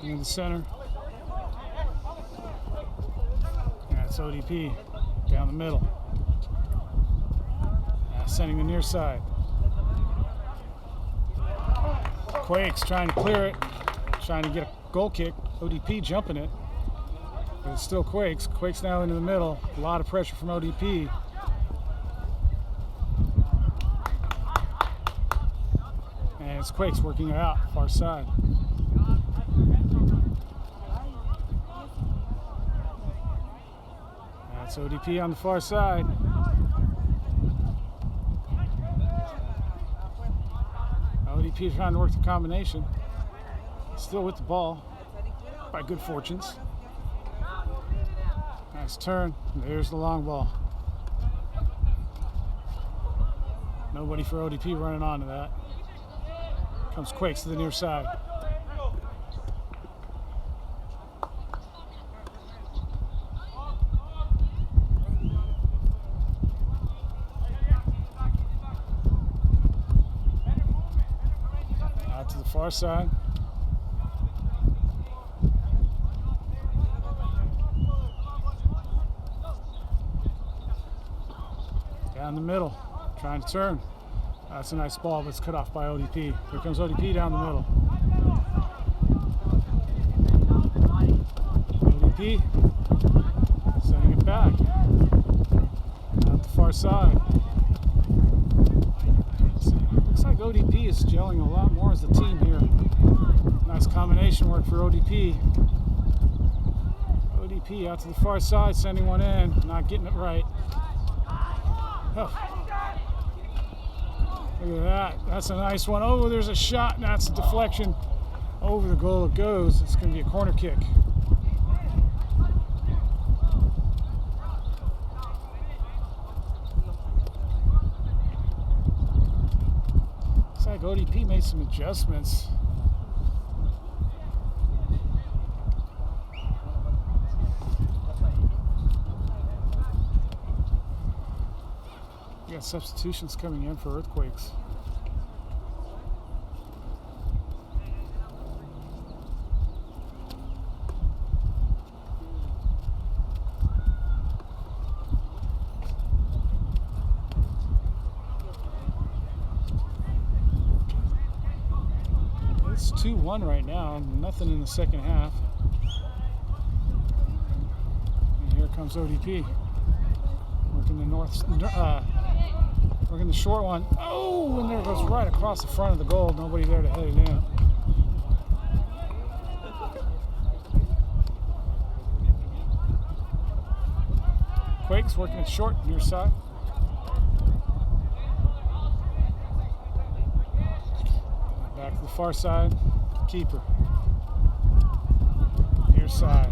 Speaker 1: In the center. That's ODP down the middle. Sending the near side. Quakes trying to clear it, trying to get a goal kick. ODP jumping it, but it's still Quakes. Quakes now into the middle. A lot of pressure from ODP. And it's Quakes working it out, far side. That's ODP on the far side. ODP trying to work the combination. Still with the ball by good fortunes. Nice turn. There's the long ball. Nobody for ODP running onto that. Comes Quakes to the near side. Out to the far side. Down the middle, trying to turn. That's a nice ball, but it's cut off by ODP. Here comes ODP down the middle. ODP sending it back. Out the far side. Looks like ODP is gelling a lot more as a team here. Nice combination work for ODP. ODP out to the far side, sending one in, not getting it right. Oh. Look at that. That's a nice one. Oh, there's a shot, and that's a deflection. Over the goal it goes. It's going to be a corner kick. Looks like ODP made some adjustments. We got substitutions coming in for Earthquakes. It's 2-1 right now, nothing in the second half. And here comes ODP. Working the working the short one. Oh, and there it goes right across the front of the goal. Nobody there to head it in. Quakes working it short, near side. Back to the far side. Keeper. Near side.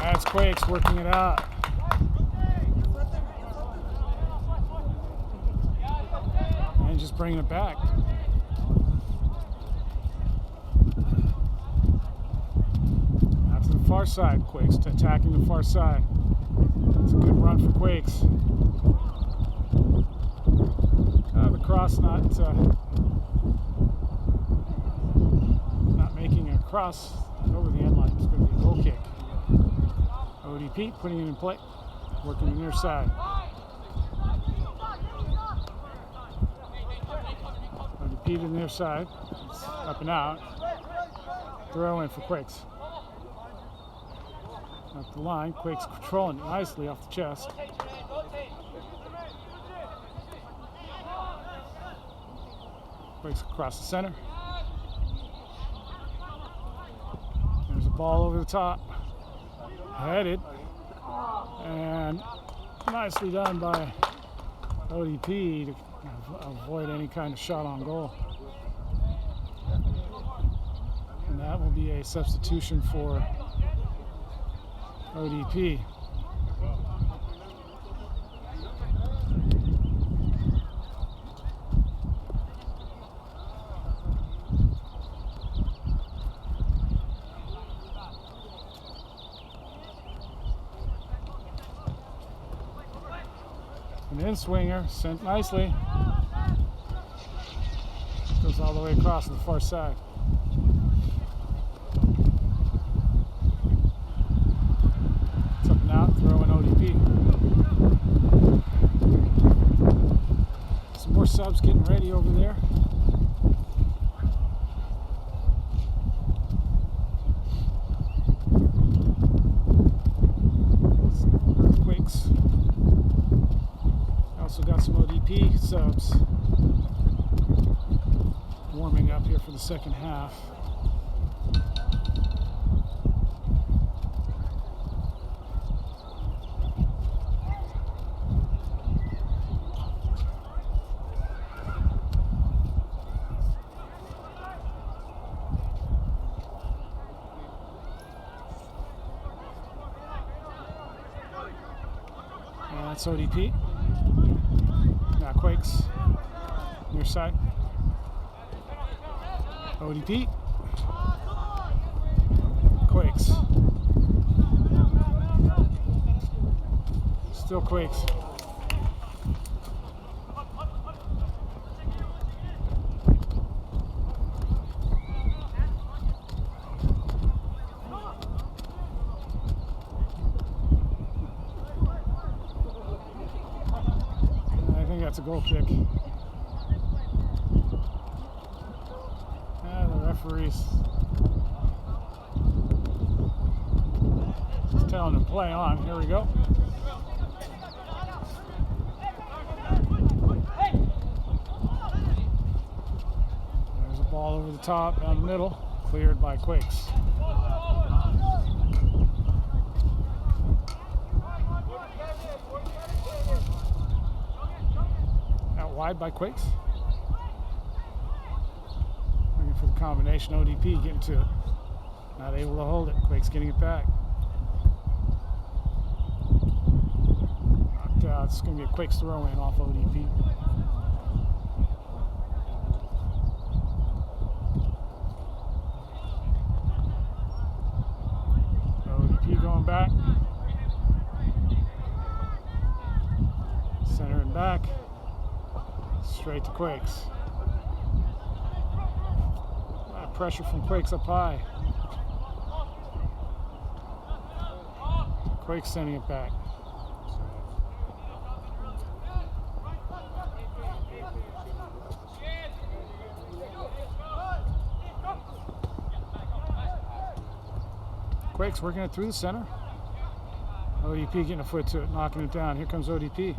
Speaker 1: That's Quakes working it out. And just bringing it back. Out to the far side, Quakes attacking the far side. It's a good run for Quakes. The cross not making a cross over the end line. It's going to be a goal kick. ODP putting it in play, working the near side. ODP to the near side, it's up and out. Throw in for Quakes. Up the line, Quakes controlling it nicely off the chest. Quakes across the center. There's a ball over the top. Headed, and nicely done by ODP to avoid any kind of shot on goal. And that will be a substitution for ODP. An in-swinger, sent nicely. Goes all the way across to the far side. It's up and out, throw in ODP. Some more subs getting ready over there. Quakes. Also got some ODP subs warming up here for the second half. That's ODP. Now Quakes. Near side. ODP. Quakes. Still Quakes. I think that's a goal kick. The referee's telling him play on. Here we go. There's a ball over the top, down the middle, cleared by Quakes. Out wide by Quakes. Looking for the combination. ODP getting to it. Not able to hold it. Quakes getting it back. Knocked out. It's going to be a Quakes throw in off ODP. ODP going back. Center and back. Straight to Quakes. A lot of pressure from Quakes up high. Quakes sending it back. Quakes working it through the center. ODP getting a foot to it, knocking it down. Here comes ODP.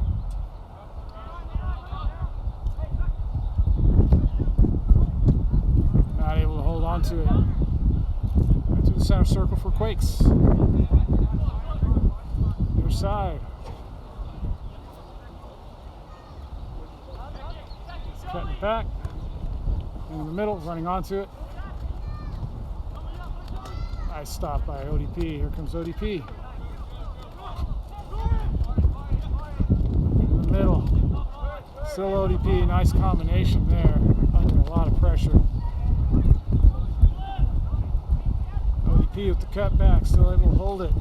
Speaker 1: Not able to hold on to it. Right through the center circle for Quakes. Near side. Cutting it back. In the middle, running onto it. Nice stop by ODP. Here comes ODP. In the middle. Still ODP. Nice combination there. Under a lot of pressure. ODP with the cutback. Still able to hold it.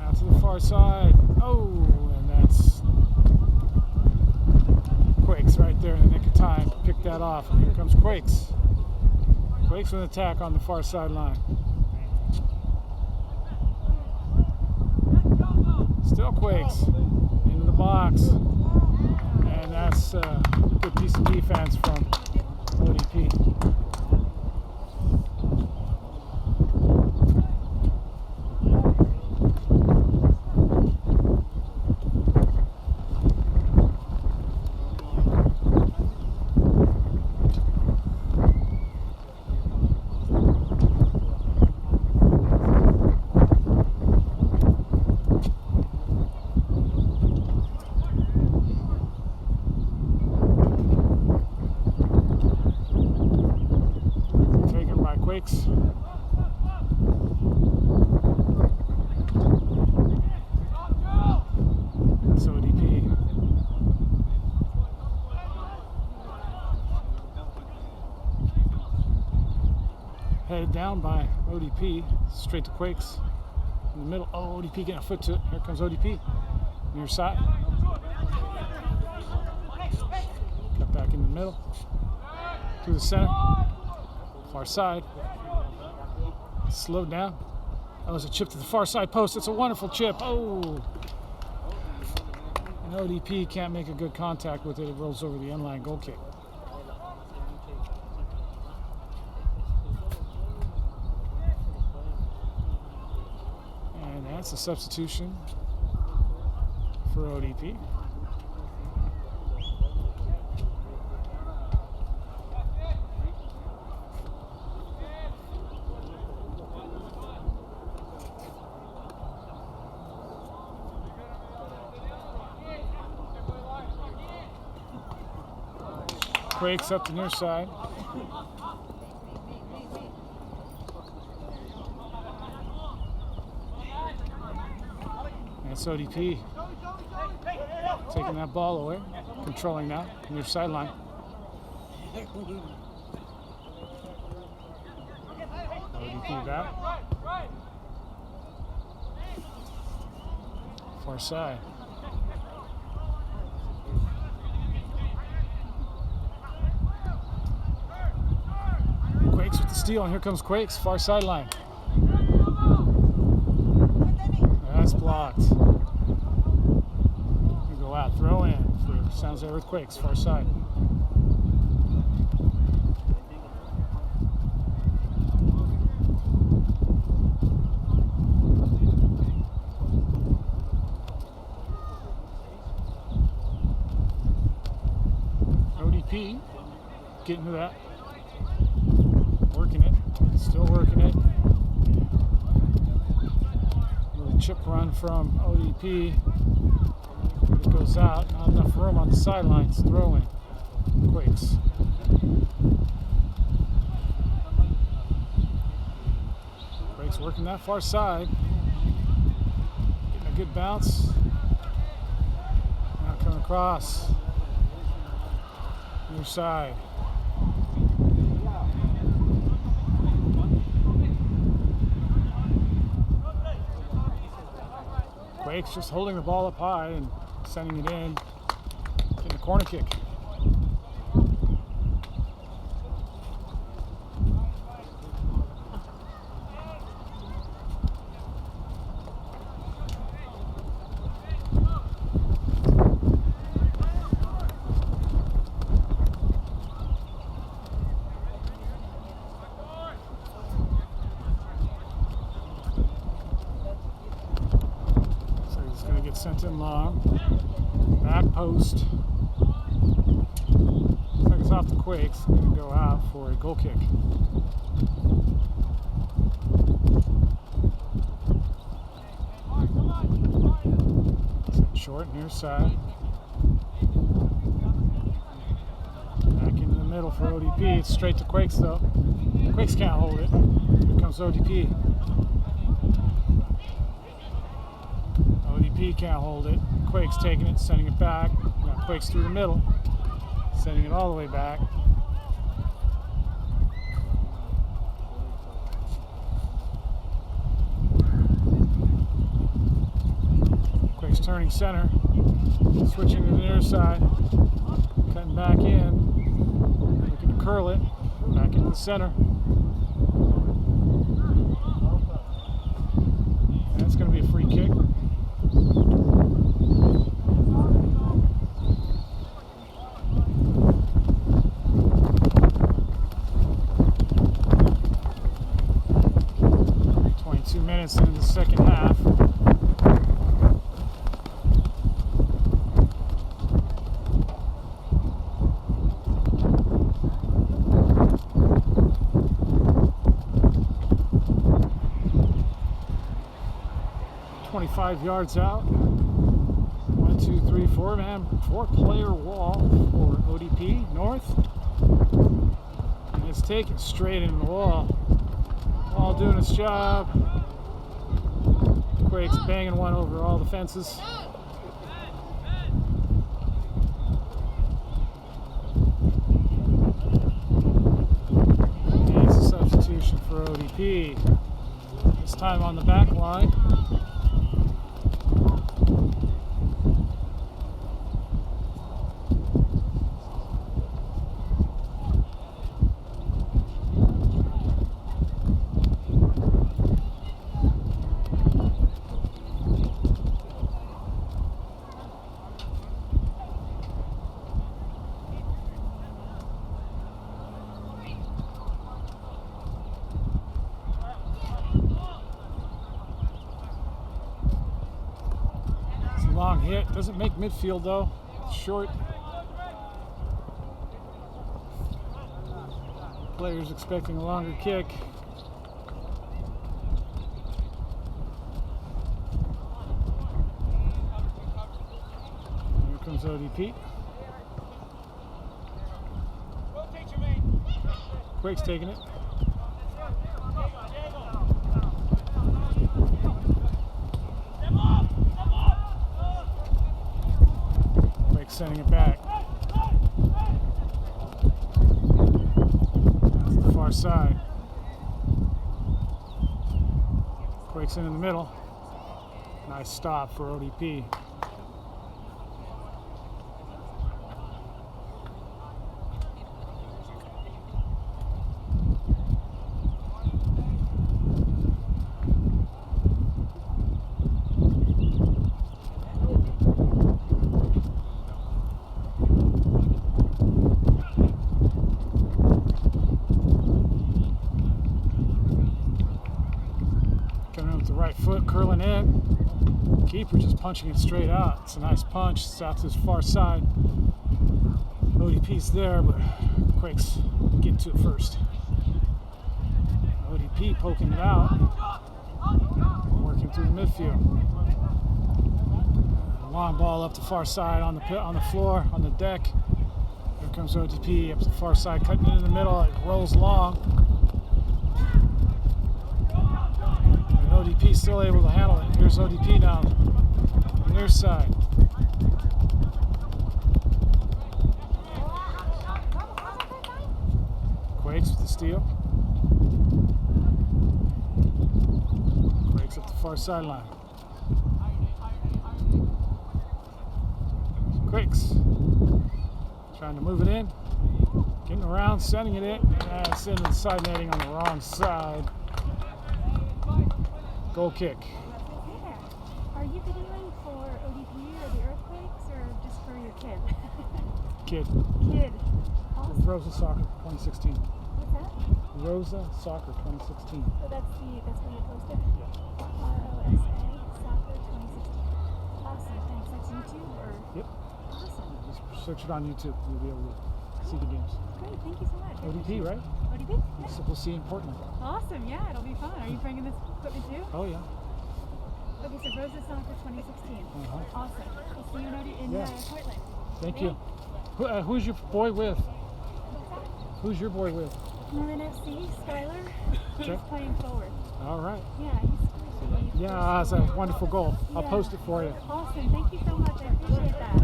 Speaker 1: Out to the far side. Oh, and that's Quakes right there in the nick of time. Pick that off. And here comes Quakes. Quakes with an attack on the far sideline. Still Quakes into the box, and that's a good piece of defense from ODP. Quakes. It's ODP. Headed down by ODP, straight to Quakes. In the middle, oh, ODP getting a foot to it. Here comes ODP. Near side. Cut back in the middle. Through the center. Far side. Slowed down. That was a chip to the far side post. It's a wonderful chip. Oh! And ODP can't make a good contact with it. It rolls over the end line goal kick. And that's a substitution for ODP. Quakes up the near side. That's ODP. Taking that ball away, controlling now, near sideline. ODP back. Far side. Quakes with the steal, and here comes Quakes, far sideline. That's blocked. We go out, throw in for Sounds like Earthquakes, far side. ODP, getting to that. Working it, still working it. Little chip run from ODP. It goes out, not enough room on the sidelines. Throwing. Quakes. Quakes working that far side. Getting a good bounce. Now coming across. Near side. Quakes just holding the ball up high and sending it in. Getting a corner kick. Sent in long, back post. Looks like it's off the Quakes. Going to go out for a goal kick. Sent short, near side. Back into the middle for ODP. It's straight to Quakes though. Quakes can't hold it. Here comes ODP. ODP can't hold it. Quakes taking it, sending it back. Now Quakes through the middle, sending it all the way back. Quakes turning center, switching to the near side, cutting back in, looking to curl it, back into the center. That's going to be a free kick. Minutes into the second half. Yards out. 1, 2, 3, 4 man, 4-player wall for ODP North. And it's taken straight into the wall. All doing its job. Quakes banging one over all the fences. And it's a substitution for ODP. This time on the back line. Long hit, doesn't make midfield though, it's short. Player's expecting a longer kick. Here comes ODP. Quakes taking it. sending it back. That's the far side. Quakes in the middle. Nice stop for ODP. Coming in with the right foot, curling in. Keeper just punching it straight out. It's a nice punch. It's out to his far side. ODP's there, but Quakes get to it first. ODP poking it out. Working through the midfield. Long ball up the far side on the floor, on the deck. Here comes ODP up the far side, cutting it in the middle. It rolls long. And ODP still able to handle it. Here's ODP now, near side. Quakes with the steal. Quakes up the far sideline. Quakes trying to move it in, getting around, sending it in. It's into the side netting on the wrong side. Goal kick.
Speaker 2: Are you videoing for ODP or the Earthquakes or just for your kid?
Speaker 1: Kid.
Speaker 2: Kid. Awesome.
Speaker 1: Rosa Soccer 2016.
Speaker 2: What's that?
Speaker 1: Rosa Soccer 2016.
Speaker 2: So that's when you posted?
Speaker 1: Yeah.
Speaker 2: ROSA Soccer 2016. Awesome. Thanks. That's YouTube or?
Speaker 1: Yep.
Speaker 2: Awesome.
Speaker 1: Just search it on YouTube. You'll be able to see the games.
Speaker 2: Great. Thank you so much.
Speaker 1: ODP, right?
Speaker 2: ODP? Yeah.
Speaker 1: So we'll see you in Portland.
Speaker 2: Awesome. Yeah, it'll be fun. Are you bringing this equipment too?
Speaker 1: Oh yeah.
Speaker 2: Okay, so Rosa Soccer 2016.
Speaker 1: Uh-huh.
Speaker 2: Awesome. We'll see you in
Speaker 1: Yeah.
Speaker 2: Portland.
Speaker 1: Thank you. Who's your boy with?
Speaker 2: What's that?
Speaker 1: Who's your boy with?
Speaker 2: Northern FC, Skylar. He's playing forward.
Speaker 1: All right.
Speaker 2: Yeah, he's
Speaker 1: Yeah, that's a wonderful goal. I'll
Speaker 2: Yeah.
Speaker 1: post it for you.
Speaker 2: Awesome. Thank you so much. I appreciate that.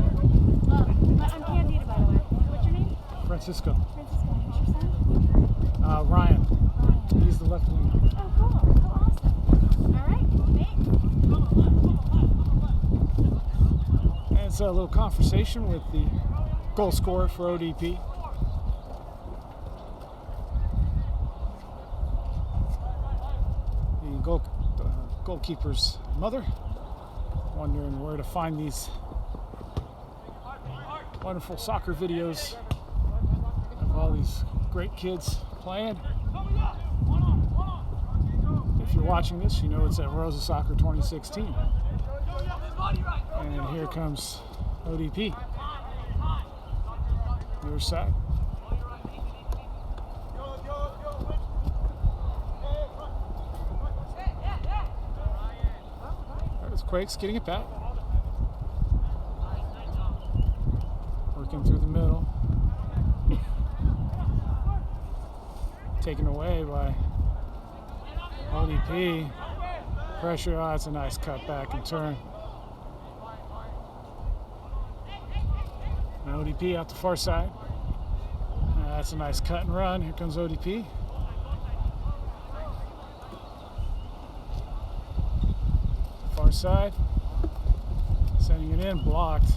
Speaker 2: I'm Candida, by the way. What's your name?
Speaker 1: Francisco.
Speaker 2: Francisco. What's your son?
Speaker 1: Ryan.
Speaker 2: Ryan.
Speaker 1: He's the left winger.
Speaker 2: Oh, cool. Oh, awesome. All right. Thanks.
Speaker 1: And it's a little conversation with the goal scorer for ODP. The goalkeeper's mother, wondering where to find these wonderful soccer videos of all these great kids playing. If you're watching this, you know it's at Rosa Soccer 2016. And here comes ODP. Near side. There's Quakes getting it back. Working through the middle. Taken away by ODP. Pressure, it's a nice cut back and turn. And ODP out the far side. That's a nice cut and run. Here comes ODP. Far side. Sending it in, blocked.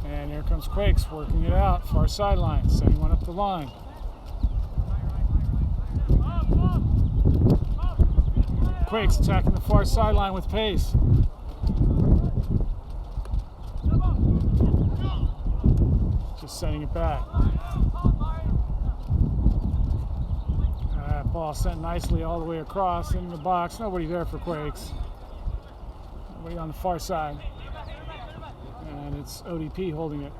Speaker 1: And here comes Quakes working it out. Far sideline, sending one up the line. Quakes attacking the far sideline with pace. Just sending it back. Ball sent nicely all the way across into the box. Nobody there for Quakes. Nobody on the far side. And it's ODP holding it.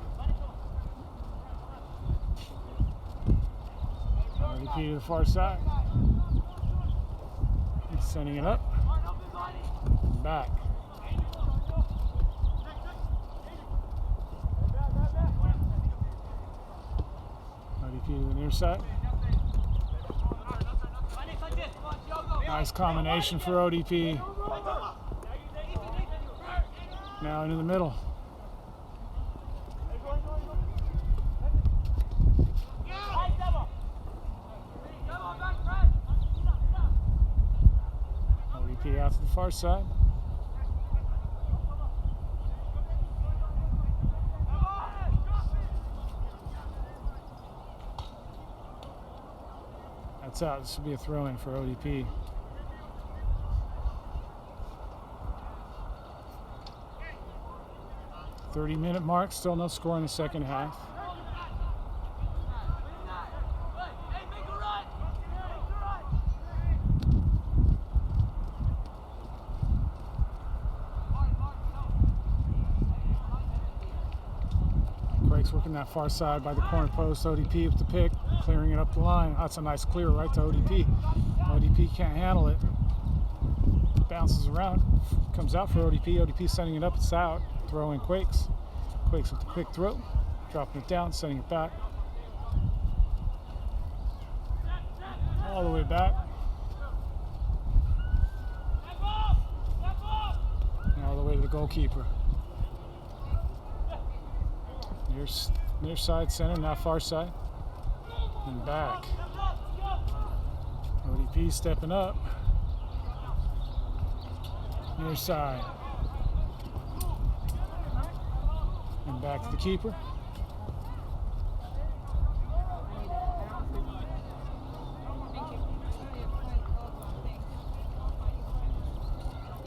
Speaker 1: ODP to the far side. He's sending it up. Back. ODP to the near side. Nice combination for ODP. Now into the middle. out to the far side. That's out. This will be a throw-in for ODP. .30-minute mark, still no score in the second half. Quakes working that far side by the corner post. ODP with the pick, clearing it up the line. That's a nice clear right to ODP. ODP can't handle it. Bounces around, comes out for ODP. ODP sending it up, it's out. Throw in Quakes. Quakes with the quick throw, dropping it down, sending it back. All the way back. And all the way to the goalkeeper. Near side center, now far side. And back. ODP stepping up. Near side. And back to the keeper.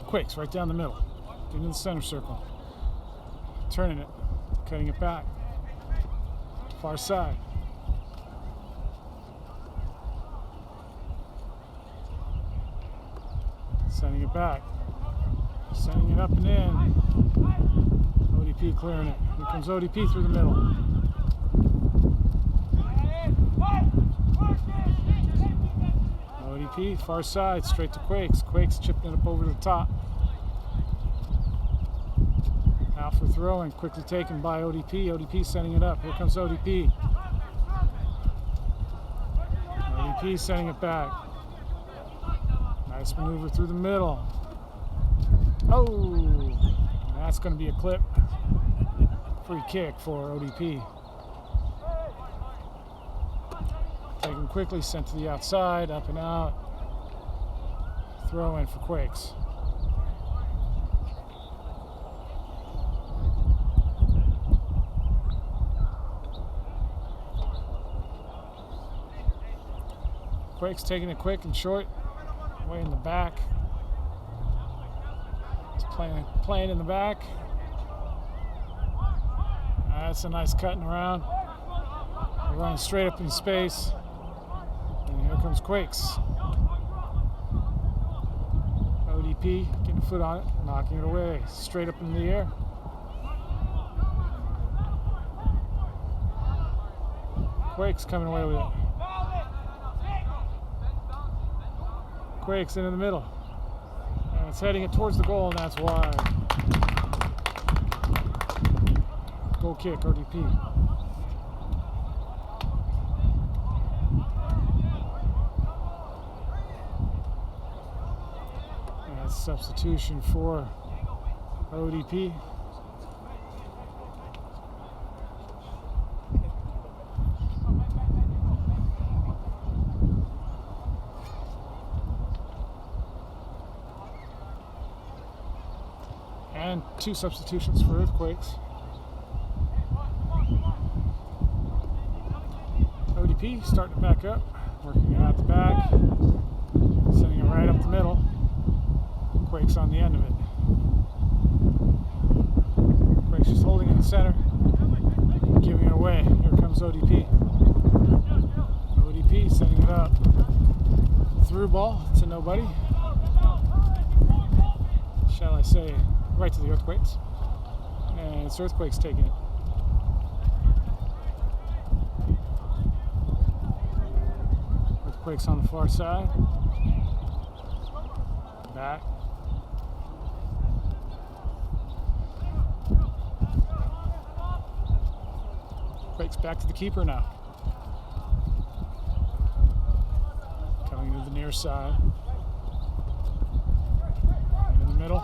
Speaker 1: Quakes right down the middle. Getting in the center circle. Turning it. Cutting it back. Far side. Sending it back. Sending it up and in. ODP clearing it. Here comes ODP through the middle. ODP, far side, straight to Quakes. Quakes chipping it up over the top. Out for throwing, quickly taken by ODP. ODP sending it up. Here comes ODP. ODP sending it back. Nice maneuver through the middle. Oh, that's going to be a clip. Free kick for ODP. Taken quickly, sent to the outside, up and out. Throw in for Quakes. Quakes taking it quick and short, way in the back. It's playing in the back. That's a nice cutting around. We're running straight up in space. And here comes Quakes. ODP getting a foot on it, knocking it away. Straight up in the air. Quakes coming away with it. Quakes into the middle. And it's heading it towards the goal, and that's wide. Goal kick, ODP. And that's substitution for ODP. And 2 substitutions for Earthquakes. ODP starting to back up, working it out the back, sending it right up the middle. Quakes on the end of it. Quakes just holding in the center, giving it away. Here comes ODP. ODP sending it up. Through ball to nobody. Shall I say, right to the Earthquakes. And it's Earthquakes taking it. Earthquakes on the far side. Back. Quakes back to the keeper now. Coming to the near side. In the middle.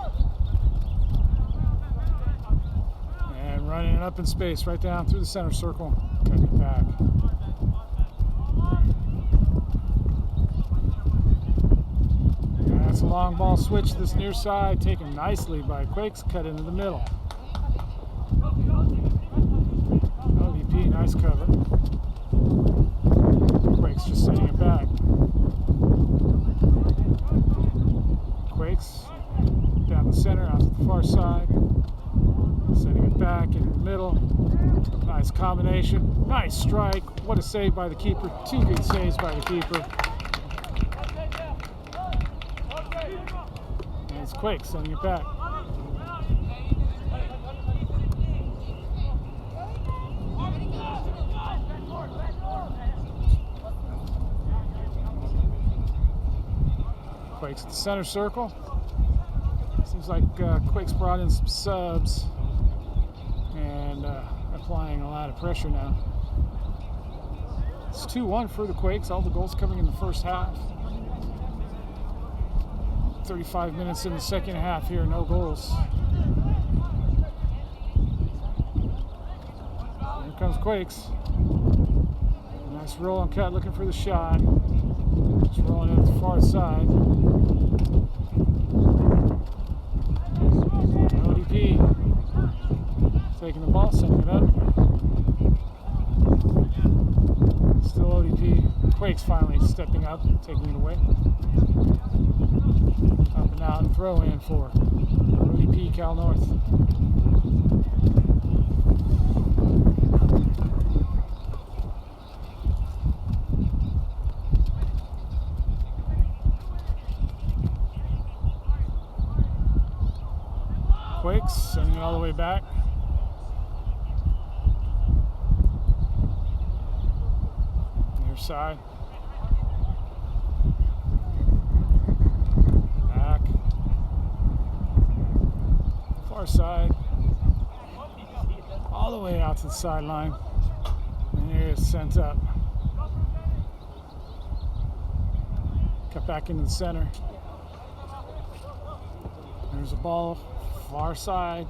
Speaker 1: And running it up in space, right down through the center circle. Cutting it back. a long ball switch to this near side, taken nicely by Quakes, cut into the middle. ODP, nice cover. Quakes just sending it back. Quakes down the center, out to the far side. Sending it back in the middle. Nice combination. Nice strike. What a save by the keeper. Two good saves by the keeper. And it's Quakes sending it back. Quakes at the center circle. Seems like Quakes brought in some subs and applying a lot of pressure now. It's 2-1 for the Quakes. All the goals coming in the first half. 35 minutes in the second half here, no goals. Here comes Quakes. Nice roll and cut, looking for the shot. Just rolling it at the far side. ODP taking the ball, sending it up. Still ODP. Quakes finally stepping up, taking it away. Up and out and throw in for ODP Cal North. Quakes sending it all the way back. Near side. Back. Far side. All the way out to the sideline. And here it's sent up. Cut back into the center. There's a ball. Far side,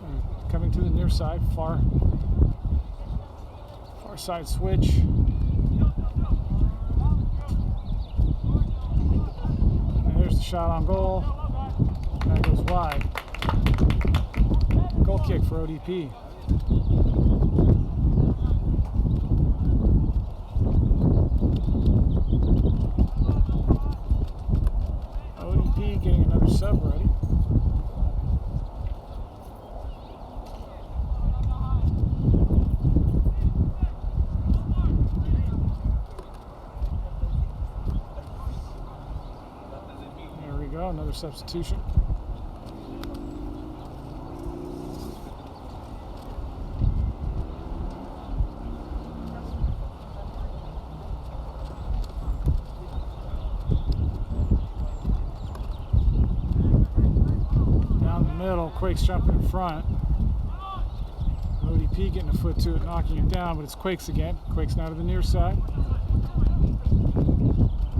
Speaker 1: coming to the near side, far side switch. And there's the shot on goal. That goes wide. Goal kick for ODP. ODP getting another sub ready. Another substitution. Down the middle, Quakes jumping in front. ODP getting a foot to it, knocking it down, but it's Quakes again. Quakes now to the near side.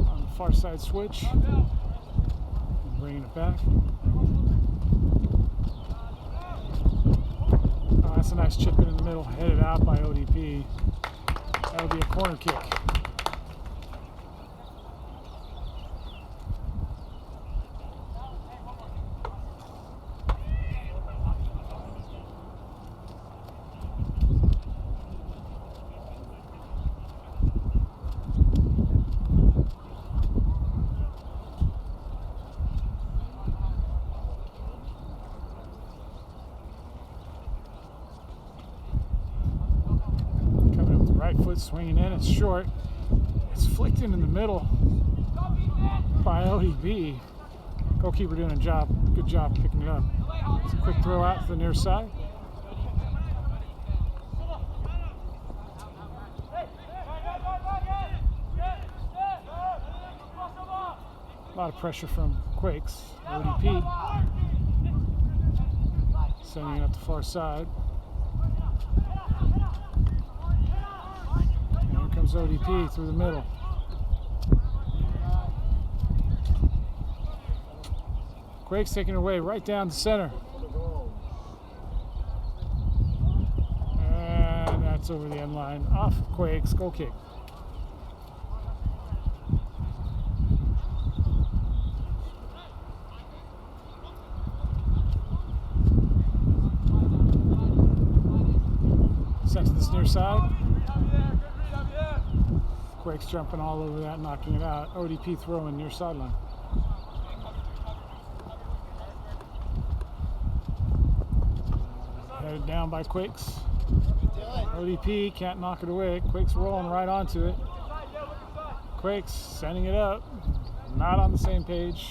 Speaker 1: On the far side switch. Bringing it back. Oh, that's a nice chip in the middle, headed out by ODP. That'll be a corner kick. Right foot swinging in, it's short. It's flicked into the middle by ODP. Goalkeeper doing a job, good job picking it up. It's a quick throw out to the near side. A lot of pressure from Quakes. ODP sending it up the far side. Comes ODP through the middle. Quakes taking it away right down the center. And that's over the end line. Off Quakes, goal kick. Out to this near side. Quakes jumping all over that, knocking it out. ODP throwing near sideline. Headed down by Quakes. ODP can't knock it away. Quakes rolling right onto it. Quakes sending it up. Not on the same page.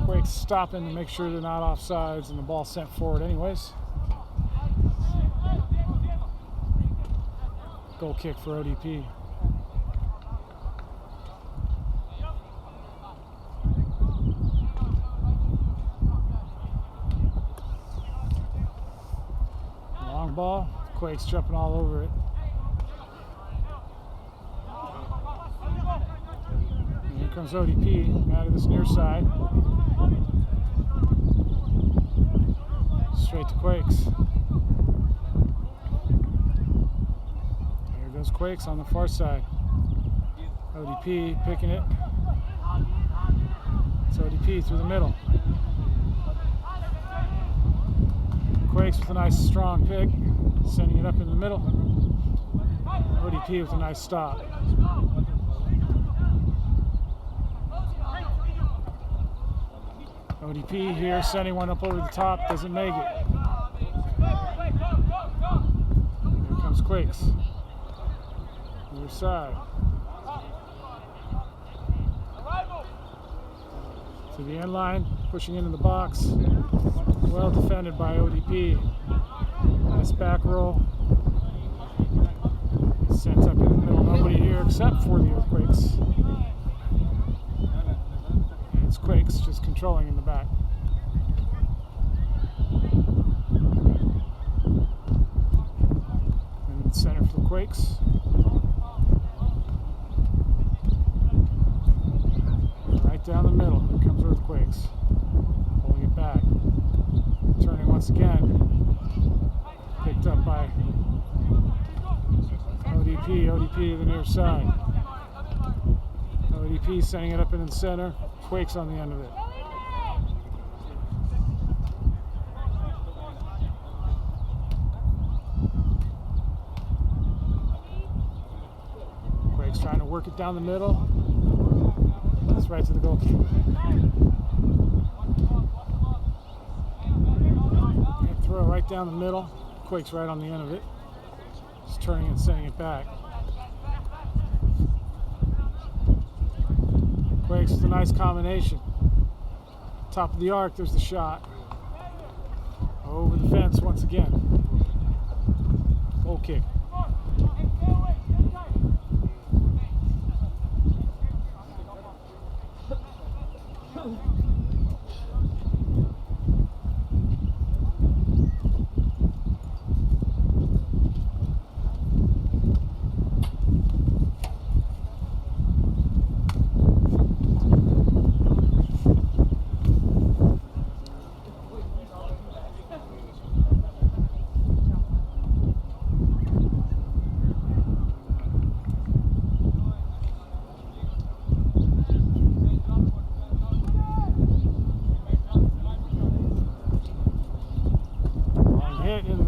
Speaker 1: Quakes stopping to make sure they're not offsides, and the ball sent forward anyways. Goal kick for ODP. Long ball. Quakes jumping all over it. And here comes ODP out of this near side. Straight to Quakes. Here goes Quakes on the far side. ODP picking it. It's ODP through the middle. Quakes with a nice strong pick, sending it up in the middle. ODP with a nice stop. ODP here sending one up over the top, doesn't make it. Here comes Quakes. Other side. To the end line, pushing into the box. Well defended by ODP. Nice back roll. Sent up in the middle. Nobody here except for the Earthquakes. And it's Quakes just controlling in the back. And in the center for the Quakes. Right down the middle. Here comes Earthquakes. Pulling it back. Turning once again. Picked up by ODP. ODP to the near side. ODP sending it up into the center. Quakes on the end of it. Quakes trying to work it down the middle. It's right to the goal. Throw right down the middle. Quakes right on the end of it. Just turning and sending it back. Quakes with a nice combination. Top of the arc, there's the shot. Over the fence once again. Goal kick.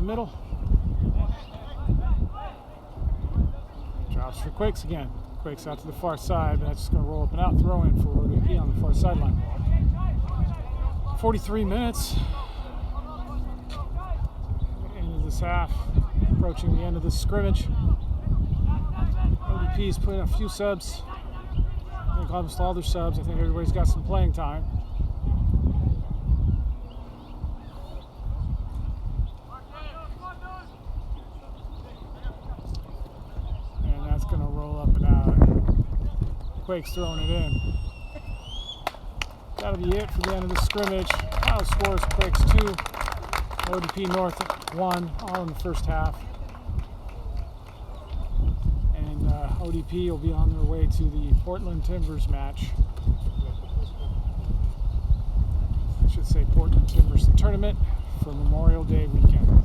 Speaker 1: Middle. Drops for Quakes again. Quakes out to the far side, but that's just going to roll up and out. Throw in for ODP on the far sideline. 43 minutes into this half, approaching the end of this scrimmage. ODP's put in a few subs. I think almost all their subs. I think everybody's got some playing time. Going to roll up and out. Quakes throwing it in. That'll be it for the end of the scrimmage. Final scores: Quakes 2, ODP North 1, all in the first half. And ODP will be on their way to the Portland Timbers match. I should say Portland Timbers tournament for Memorial Day weekend.